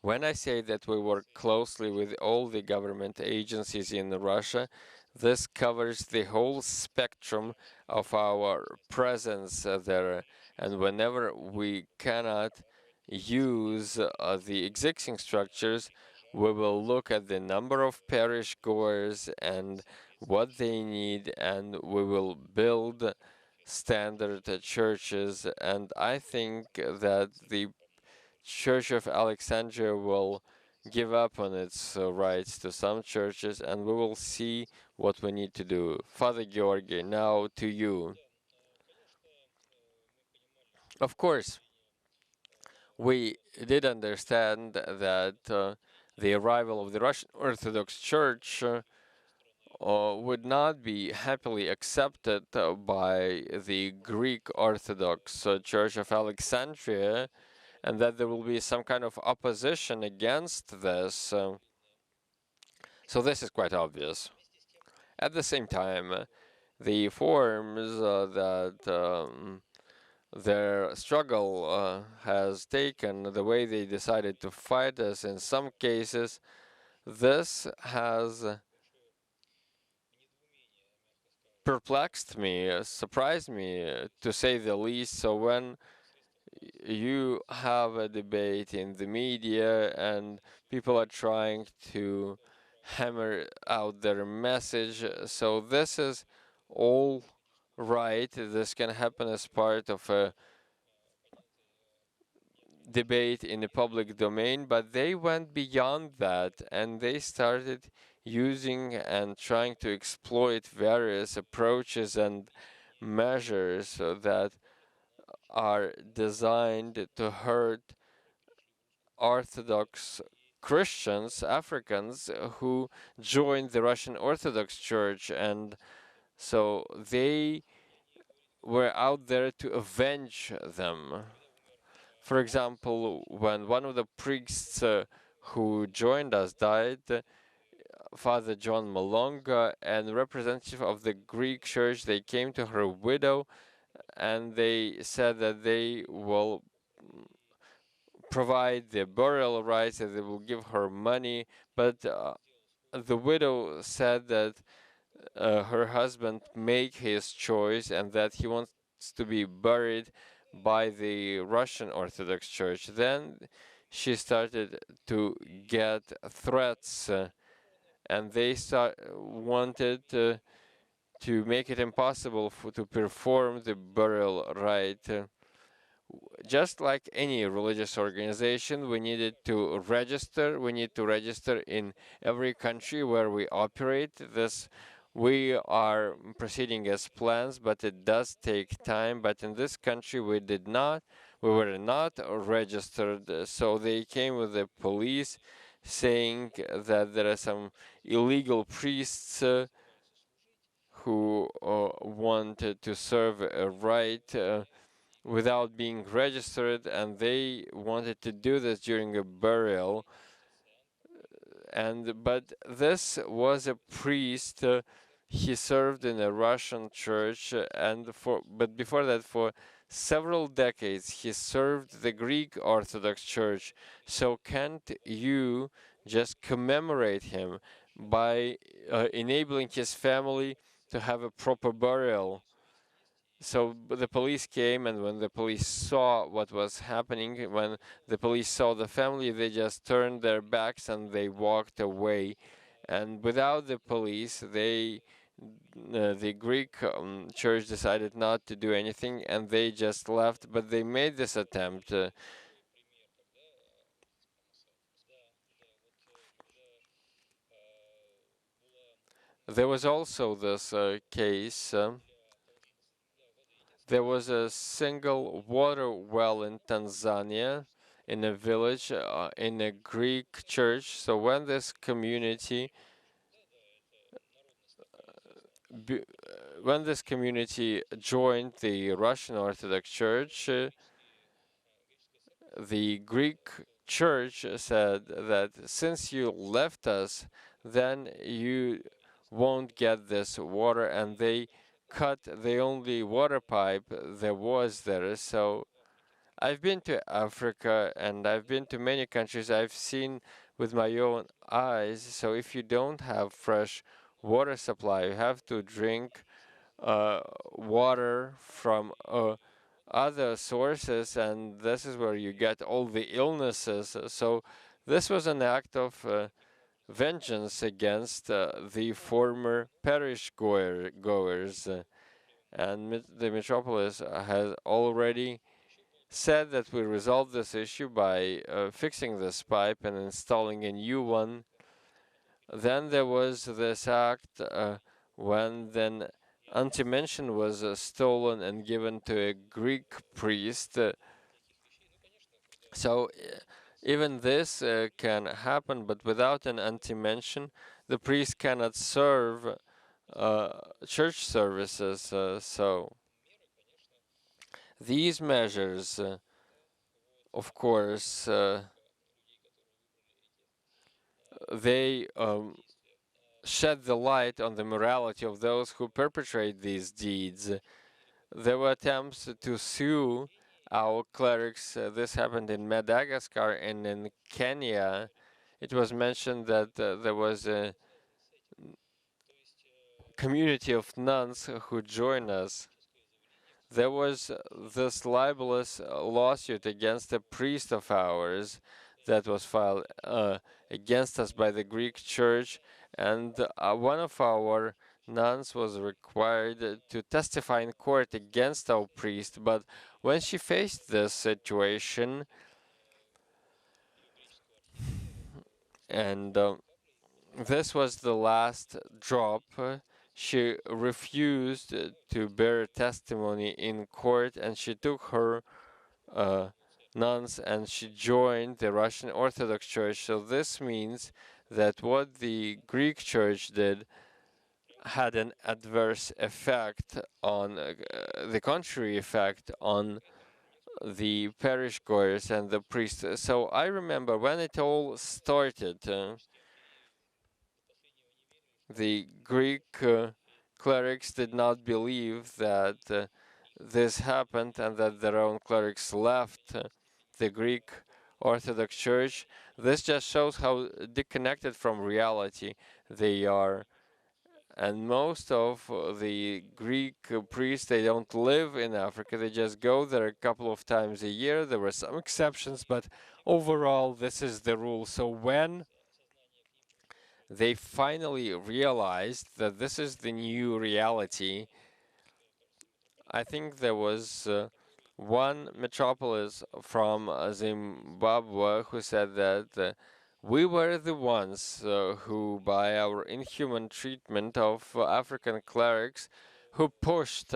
when I say that we work closely with all the government agencies in Russia, this covers the whole spectrum of our presence there. And whenever we cannot use the existing structures, we will look at the number of parish goers and what they need, and we will build standard churches. And I think that the Church of Alexandria will give up on its rights to some churches, and we will see what we need to do. Father Georgi, now to you. Of course, we did understand that the arrival of the Russian Orthodox Church would not be happily accepted by the Greek Orthodox Church of Alexandria, and that there will be some kind of opposition against this. So this is quite obvious. At the same time, the forms that their struggle has taken, the way they decided to fight us in some cases, this has perplexed me, surprised me, to say the least. So when you have a debate in the media and people are trying to hammer out their message, so this is all right. This can happen as part of a debate in the public domain, but they went beyond that and they started using and trying to exploit various approaches and measures that are designed to hurt Orthodox Christians, Africans, who joined the Russian Orthodox Church. And so they were out there to avenge them. For example, when one of the priests who joined us died, Father John Malonga and representative of the Greek Church, they came to her widow and they said that they will provide the burial rights and they will give her money. But the widow said that her husband make his choice and that he wants to be buried by the Russian Orthodox Church. Then she started to get threats, and they wanted to make it impossible to perform the burial rite. Just like any religious organization, we needed to register. We need to register in every country where we operate. This we are proceeding as plans, but it does take time. But in this country, we were not registered. So they came with the police saying that there are some illegal priests who wanted to serve a rite without being registered, and they wanted to do this during a burial. But this was a priest. He served in a Russian church, but before that, for several decades, he served the Greek Orthodox Church. So can't you just commemorate him by enabling his family to have a proper burial? So the police came, and when the police saw what was happening, when the police saw the family, they just turned their backs and they walked away. And without the police, they the Greek church decided not to do anything and they just left, but they made this attempt. There was also this case. There was a single water well in Tanzania, in a village, in a Greek church. So when this community, be, when this community joined the Russian Orthodox Church, the Greek church said that since you left us, then you won't get this water, and they cut the only water pipe there was there. So I've been to Africa and I've been to many countries. I've seen with my own eyes. So if you don't have fresh water supply, you have to drink water from other sources, and this is where you get all the illnesses. So this was an act of vengeance against the former parish goers. And the metropolis has already said that we resolved this issue by fixing this pipe and installing a new one. Then there was this act when then anti-mention was stolen and given to a Greek priest. So even this can happen, but without an anti-mention, the priest cannot serve church services. So these measures, of course, they shed the light on the morality of those who perpetrate these deeds. There were attempts to sue our clerics. This happened in Madagascar and in Kenya. It was mentioned that there was a community of nuns who joined us. There was this libelous lawsuit against a priest of ours that was filed against us by the Greek church, and one of our nuns was required to testify in court against our priest. But when she faced this situation, and this was the last drop, she refused to bear testimony in court, and she took her nuns and she joined the Russian Orthodox Church. So this means that what the Greek Church did had an adverse effect on the contrary effect on the parish goers and the priests. So I remember when it all started, the Greek clerics did not believe that this happened and that their own clerics left the Greek Orthodox Church. This just shows how disconnected from reality they are. And most of the Greek priests, they don't live in Africa, they just go there a couple of times a year. There were some exceptions, but overall, this is the rule. So when they finally realized that this is the new reality, I think there was one metropolis from Zimbabwe who said that we were the ones who, by our inhuman treatment of African clerics, who pushed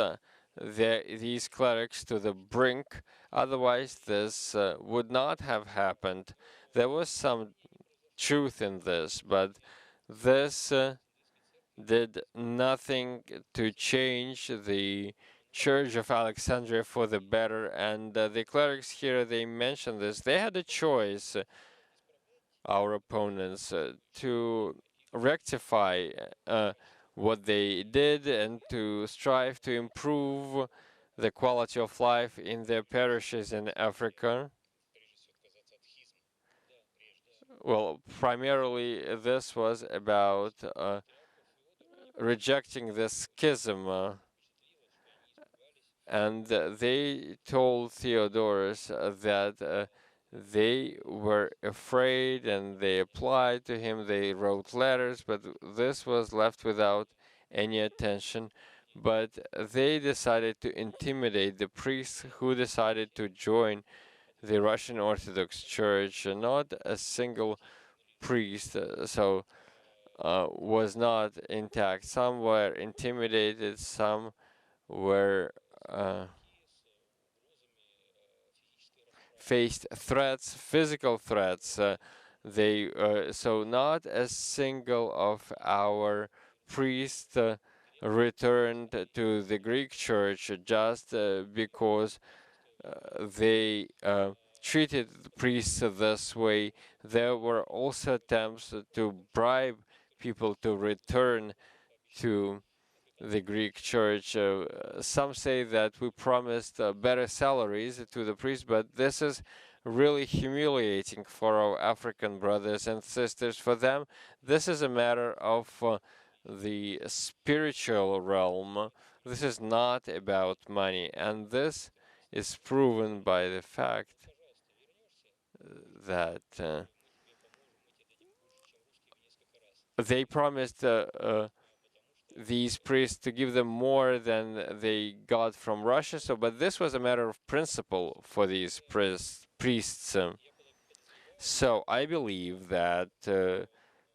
these clerics to the brink. Otherwise, this would not have happened. There was some truth in this, but this did nothing to change the Church of Alexandria for the better. And the clerics here, they mentioned this. They had a choice, our opponents, to rectify what they did and to strive to improve the quality of life in their parishes in Africa. Well, primarily this was about rejecting the schism, and they told Theodorus that they were afraid and they applied to him, they wrote letters, but this was left without any attention, but they decided to intimidate the priests who decided to join the Russian Orthodox Church. Not a single priest was not intact. Some were intimidated, some were faced threats, physical threats. So not a single of our priests returned to the Greek Church just because they treated the priests this way. There were also attempts to bribe people to return to the Greek church. Some say that we promised better salaries to the priests, but this is really humiliating for our African brothers and sisters. For them, this is a matter of the spiritual realm. This is not about money, and this is proven by the fact that they promised these priests to give them more than they got from Russia. So, but this was a matter of principle for these priests. So I believe that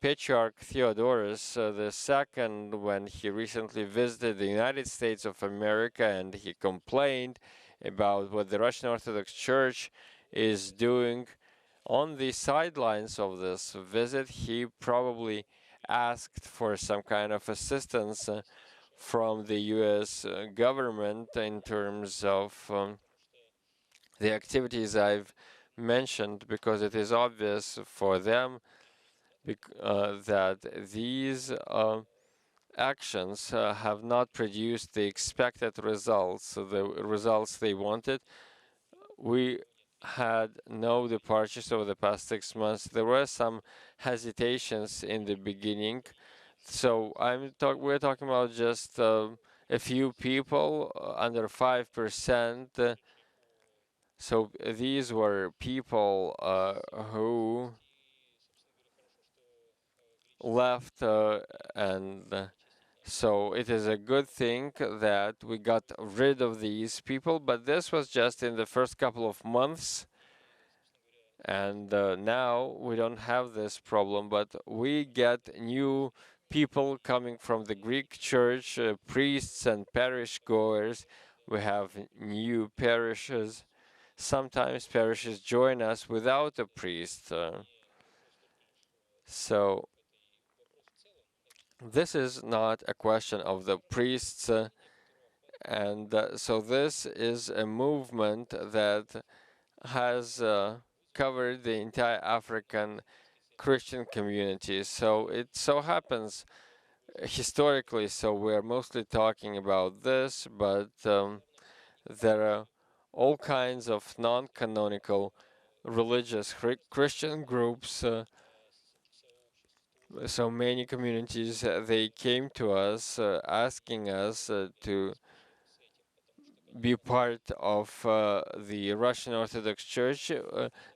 Patriarch Theodorus II, when he recently visited the United States of America and he complained about what the Russian Orthodox Church is doing on the sidelines of this visit, he probably asked for some kind of assistance from the US government in terms of the activities I've mentioned, because it is obvious for them that these actions have not produced the expected results, the results they wanted. We had no departures over the past 6 months. There were some hesitations in the beginning. So we're talking about just a few people, under 5%. So these were people who left, and so it is a good thing that we got rid of these people, but this was just in the first couple of months. And now we don't have this problem, but we get new people coming from the Greek church, priests and parish goers. We have new parishes. Sometimes parishes join us without a priest. So this is not a question of the priests. And so this is a movement that has covered the entire African Christian community. So it so happens historically, so we're mostly talking about this, but there are all kinds of non-canonical religious Christian groups. So many communities, they came to us asking us to be part of the Russian Orthodox Church.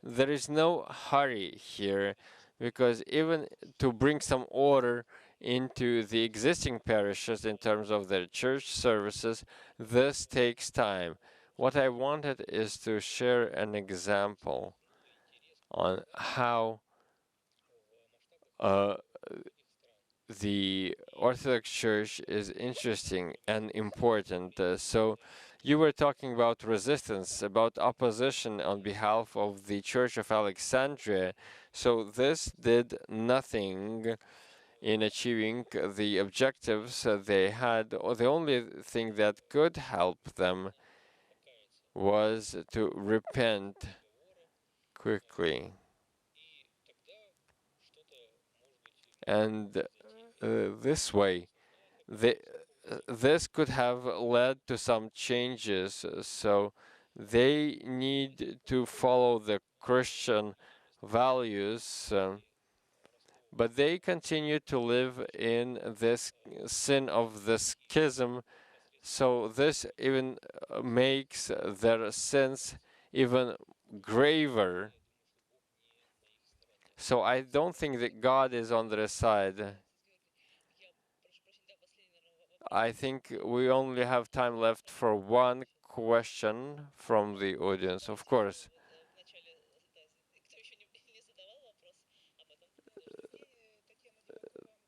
There is no hurry here, because even to bring some order into the existing parishes in terms of their church services, this takes time. What I wanted is to share an example on how the Orthodox Church is interesting and important. So you were talking about resistance, about opposition on behalf of the Church of Alexandria. So this did nothing in achieving the objectives they had, or the only thing that could help them was to repent quickly. And this way, this could have led to some changes. So they need to follow the Christian values, but they continue to live in this sin of the schism. So this even makes their sins even graver. So I don't think that God is on their side. I think we only have time left for one question from the audience, of course.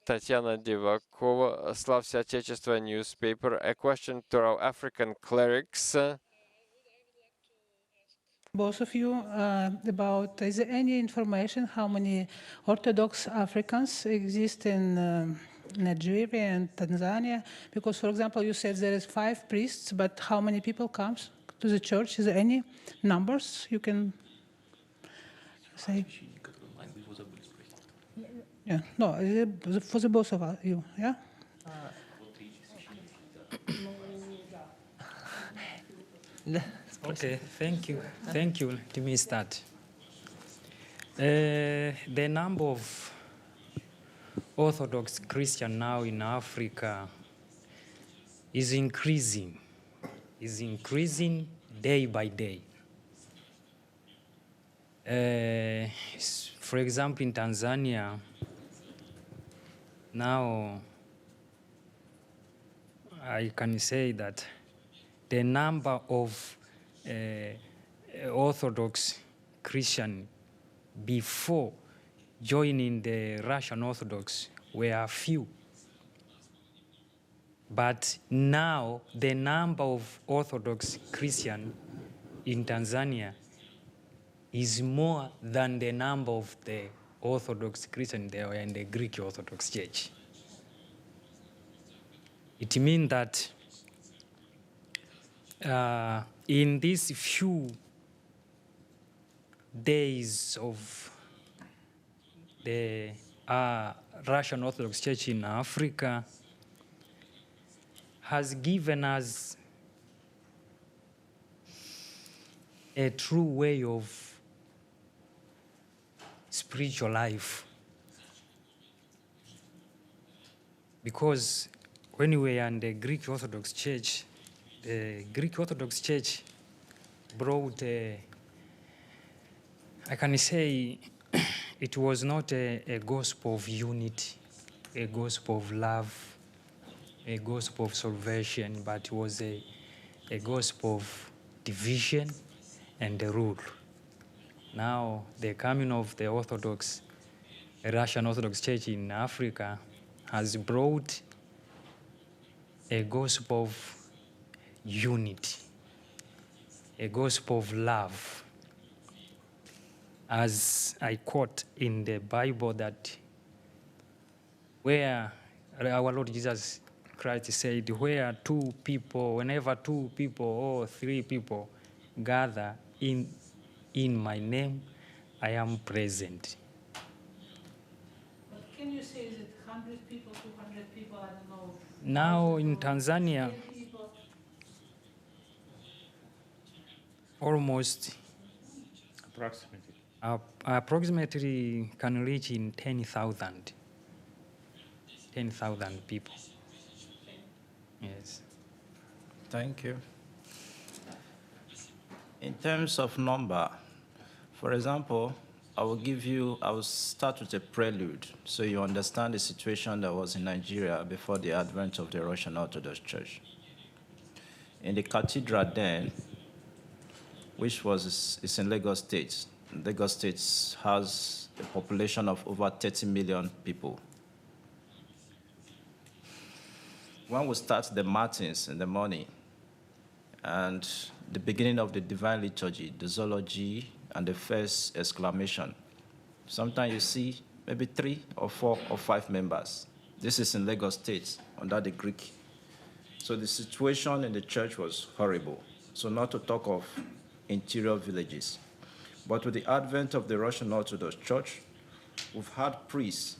Tatiana Divakova, Slavsia Отечество newspaper. A question to our African clerics. Both of you about, is there any information how many Orthodox Africans exist in Nigeria and Tanzania? Because, for example, you said there is 5 priests, but how many people comes to the church? Is there any numbers you can say? Yeah, no, for the both of you, yeah? Okay, thank you. Thank you. Let me start. The number of Orthodox Christian now in Africa is increasing day by day. For example, in Tanzania, now I can say that the number of Orthodox Christian before joining the Russian Orthodox were few. But now the number of Orthodox Christian in Tanzania is more than the number of the Orthodox Christian there were in the Greek Orthodox Church. It means that in these few days of the Russian Orthodox Church in Africa has given us a true way of spiritual life. Because when we were in the Greek Orthodox Church, the Greek Orthodox Church brought I can say it was not a gospel of unity, a gospel of love, a gospel of salvation, but it was a gospel of division and the rule. Now, the coming of the Russian Orthodox Church in Africa has brought a gospel of unity, a gospel of love. As I quote in the Bible that where our Lord Jesus Christ said, whenever 2 people or 3 people gather in my name, I am present. But can you say, is it 100 people, 200 people, I don't know? Now in Tanzania, almost approximately can reach in 10,000 people. Yes. Thank you. In terms of number, for example, I will start with a prelude so you understand the situation that was in Nigeria before the advent of the Russian Orthodox Church. In the cathedral then, which is in Lagos State. Lagos State has a population of over 30 million people. When we start the Matins in the morning and the beginning of the Divine Liturgy, the Zoology, and the first exclamation, sometimes you see maybe 3 or 4 or 5 members. This is in Lagos State under the Greek. So the situation in the church was horrible. So not to talk of interior villages. But with the advent of the Russian Orthodox Church, we've had priests,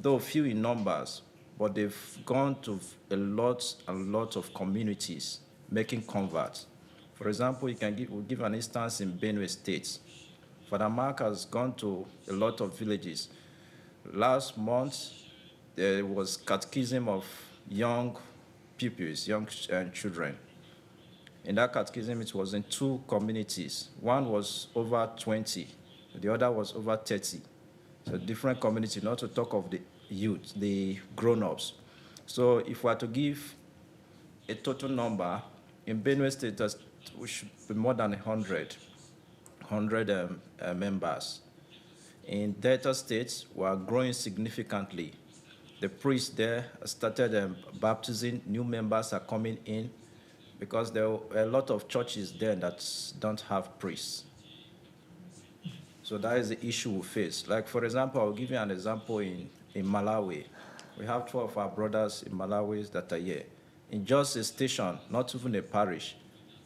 though few in numbers, but they've gone to a lot of communities making converts. For example, we'll give an instance in Benue State. Father Mark has gone to a lot of villages. Last month, there was catechism of young pupils, young children. In that catechism, it was in 2 communities. One was over 20, the other was over 30. So different communities, not to talk of the youth, the grown-ups. So if we are to give a total number. In Benue State, we should be more than 100 members. In Delta States, we are growing significantly. The priests there started baptizing, new members are coming in because there are a lot of churches there that don't have priests. So that is the issue we face. Like, for example, I'll give you an example in Malawi. We have 12 of our brothers in Malawi that are here. In just a station, not even a parish,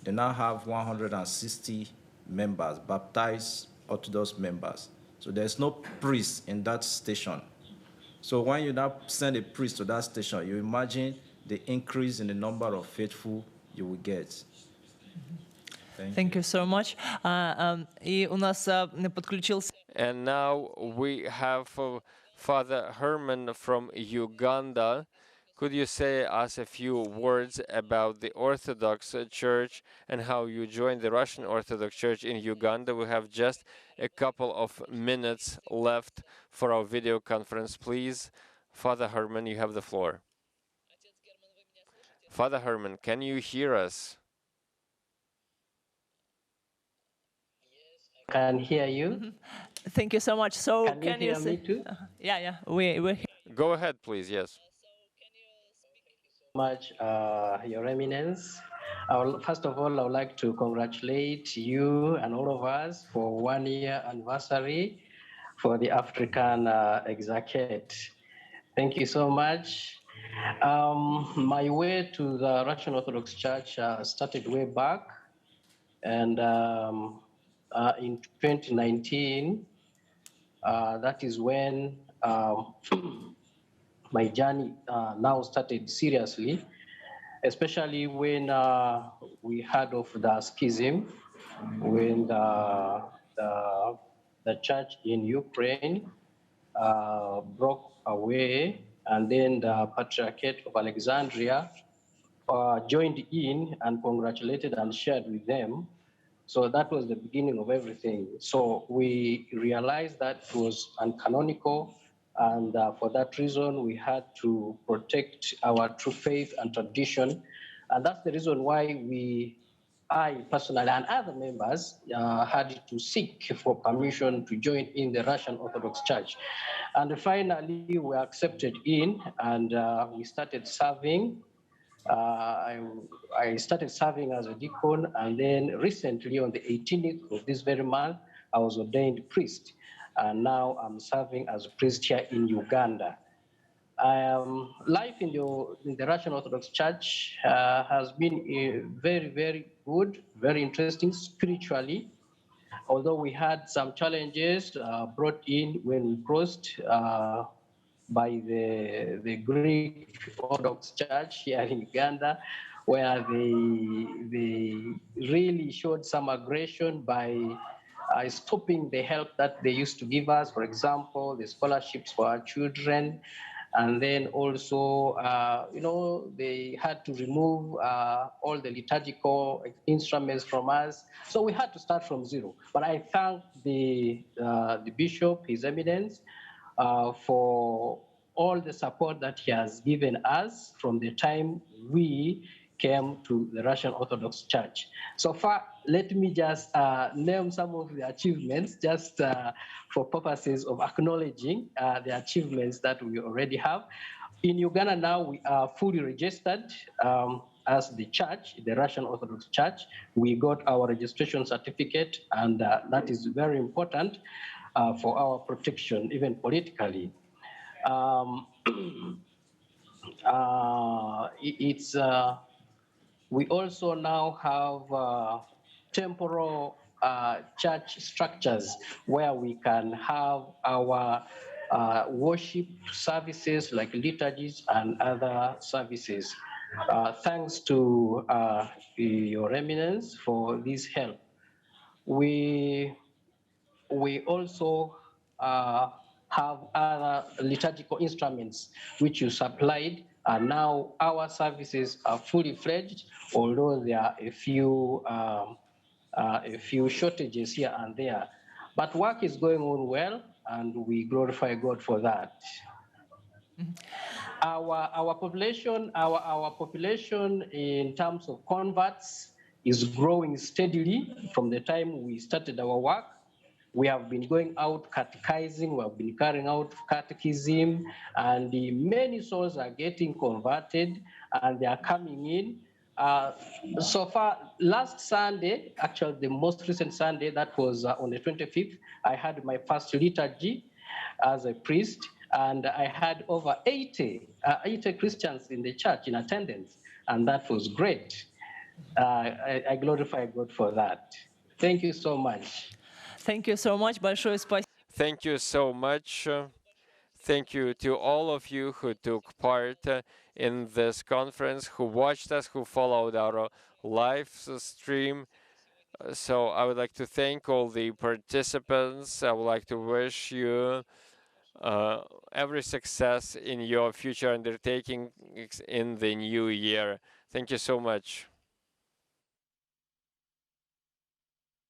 they now have 160 members, baptized Orthodox members. So there's no priest in that station. So when you now send a priest to that station, you imagine the increase in the number of faithful you will get. Thank you so much. И у нас подключился. And now we have Father Herman from Uganda. Could you say us a few words about the Orthodox Church and how you joined the Russian Orthodox Church in Uganda? We have just a couple of minutes left for our video conference. Please, Father Herman, you have the floor. Father Herman, can you hear us? Can hear you. Thank you so much. So Can you hear me too? Yeah. We Go ahead, please. Yes. Much, Your Eminence. First of all, I would like to congratulate you and all of us for 1 year anniversary for the African Exarchate. Thank you so much. My way to the Russian Orthodox Church started way back, and in 2019, that is when my journey now started seriously, especially when we heard of the schism, when the church in Ukraine broke away, and then the Patriarchate of Alexandria joined in and congratulated and shared with them. So that was the beginning of everything. So we realized that it was uncanonical, and for that reason, we had to protect our true faith and tradition. And that's the reason why I personally and other members had to seek for permission to join in the Russian Orthodox Church. And finally, we were accepted in, and we started serving. I started serving as a deacon, and then recently on the 18th of this very month, I was ordained priest. And now I'm serving as a priest here in Uganda. Life in the Russian Orthodox Church has been very, very good, very interesting spiritually. Although we had some challenges brought in when we crossed by the Greek Orthodox Church here in Uganda, where they really showed some aggression by stopping the help that they used to give us, for example, the scholarships for our children. And then also, they had to remove all the liturgical instruments from us. So we had to start from zero. But I thank the bishop, His Eminence, for all the support that he has given us from the time we came to the Russian Orthodox Church. So far, let me just name some of the achievements, just for purposes of acknowledging the achievements that we already have. In Uganda now, we are fully registered as the church, the Russian Orthodox Church. We got our registration certificate, and that is very important for our protection, even politically. We also now have temporal church structures where we can have our worship services like liturgies and other services. Thanks to Your Eminence for this help. We also have other liturgical instruments which you supplied, and now our services are fully fledged, although there are a few shortages here and there. But work is going on well, and we glorify God for that. Our population in terms of converts is growing steadily from the time we started our work. We have been going out catechizing, we have been carrying out catechism, and many souls are getting converted and they are coming in. So far, last Sunday, actually the most recent Sunday, that was on the 25th, I had my first liturgy as a priest, and I had over 80 Christians in the church in attendance, and that was great. I glorify God for that. Thank you so much. Thank you so much. Большое спасибо. Thank you so much. Thank you to all of you who took part in this conference, who watched us, who followed our live stream. So I would like to thank all the participants. I would like to wish you every success in your future undertaking in the new year. Thank you so much.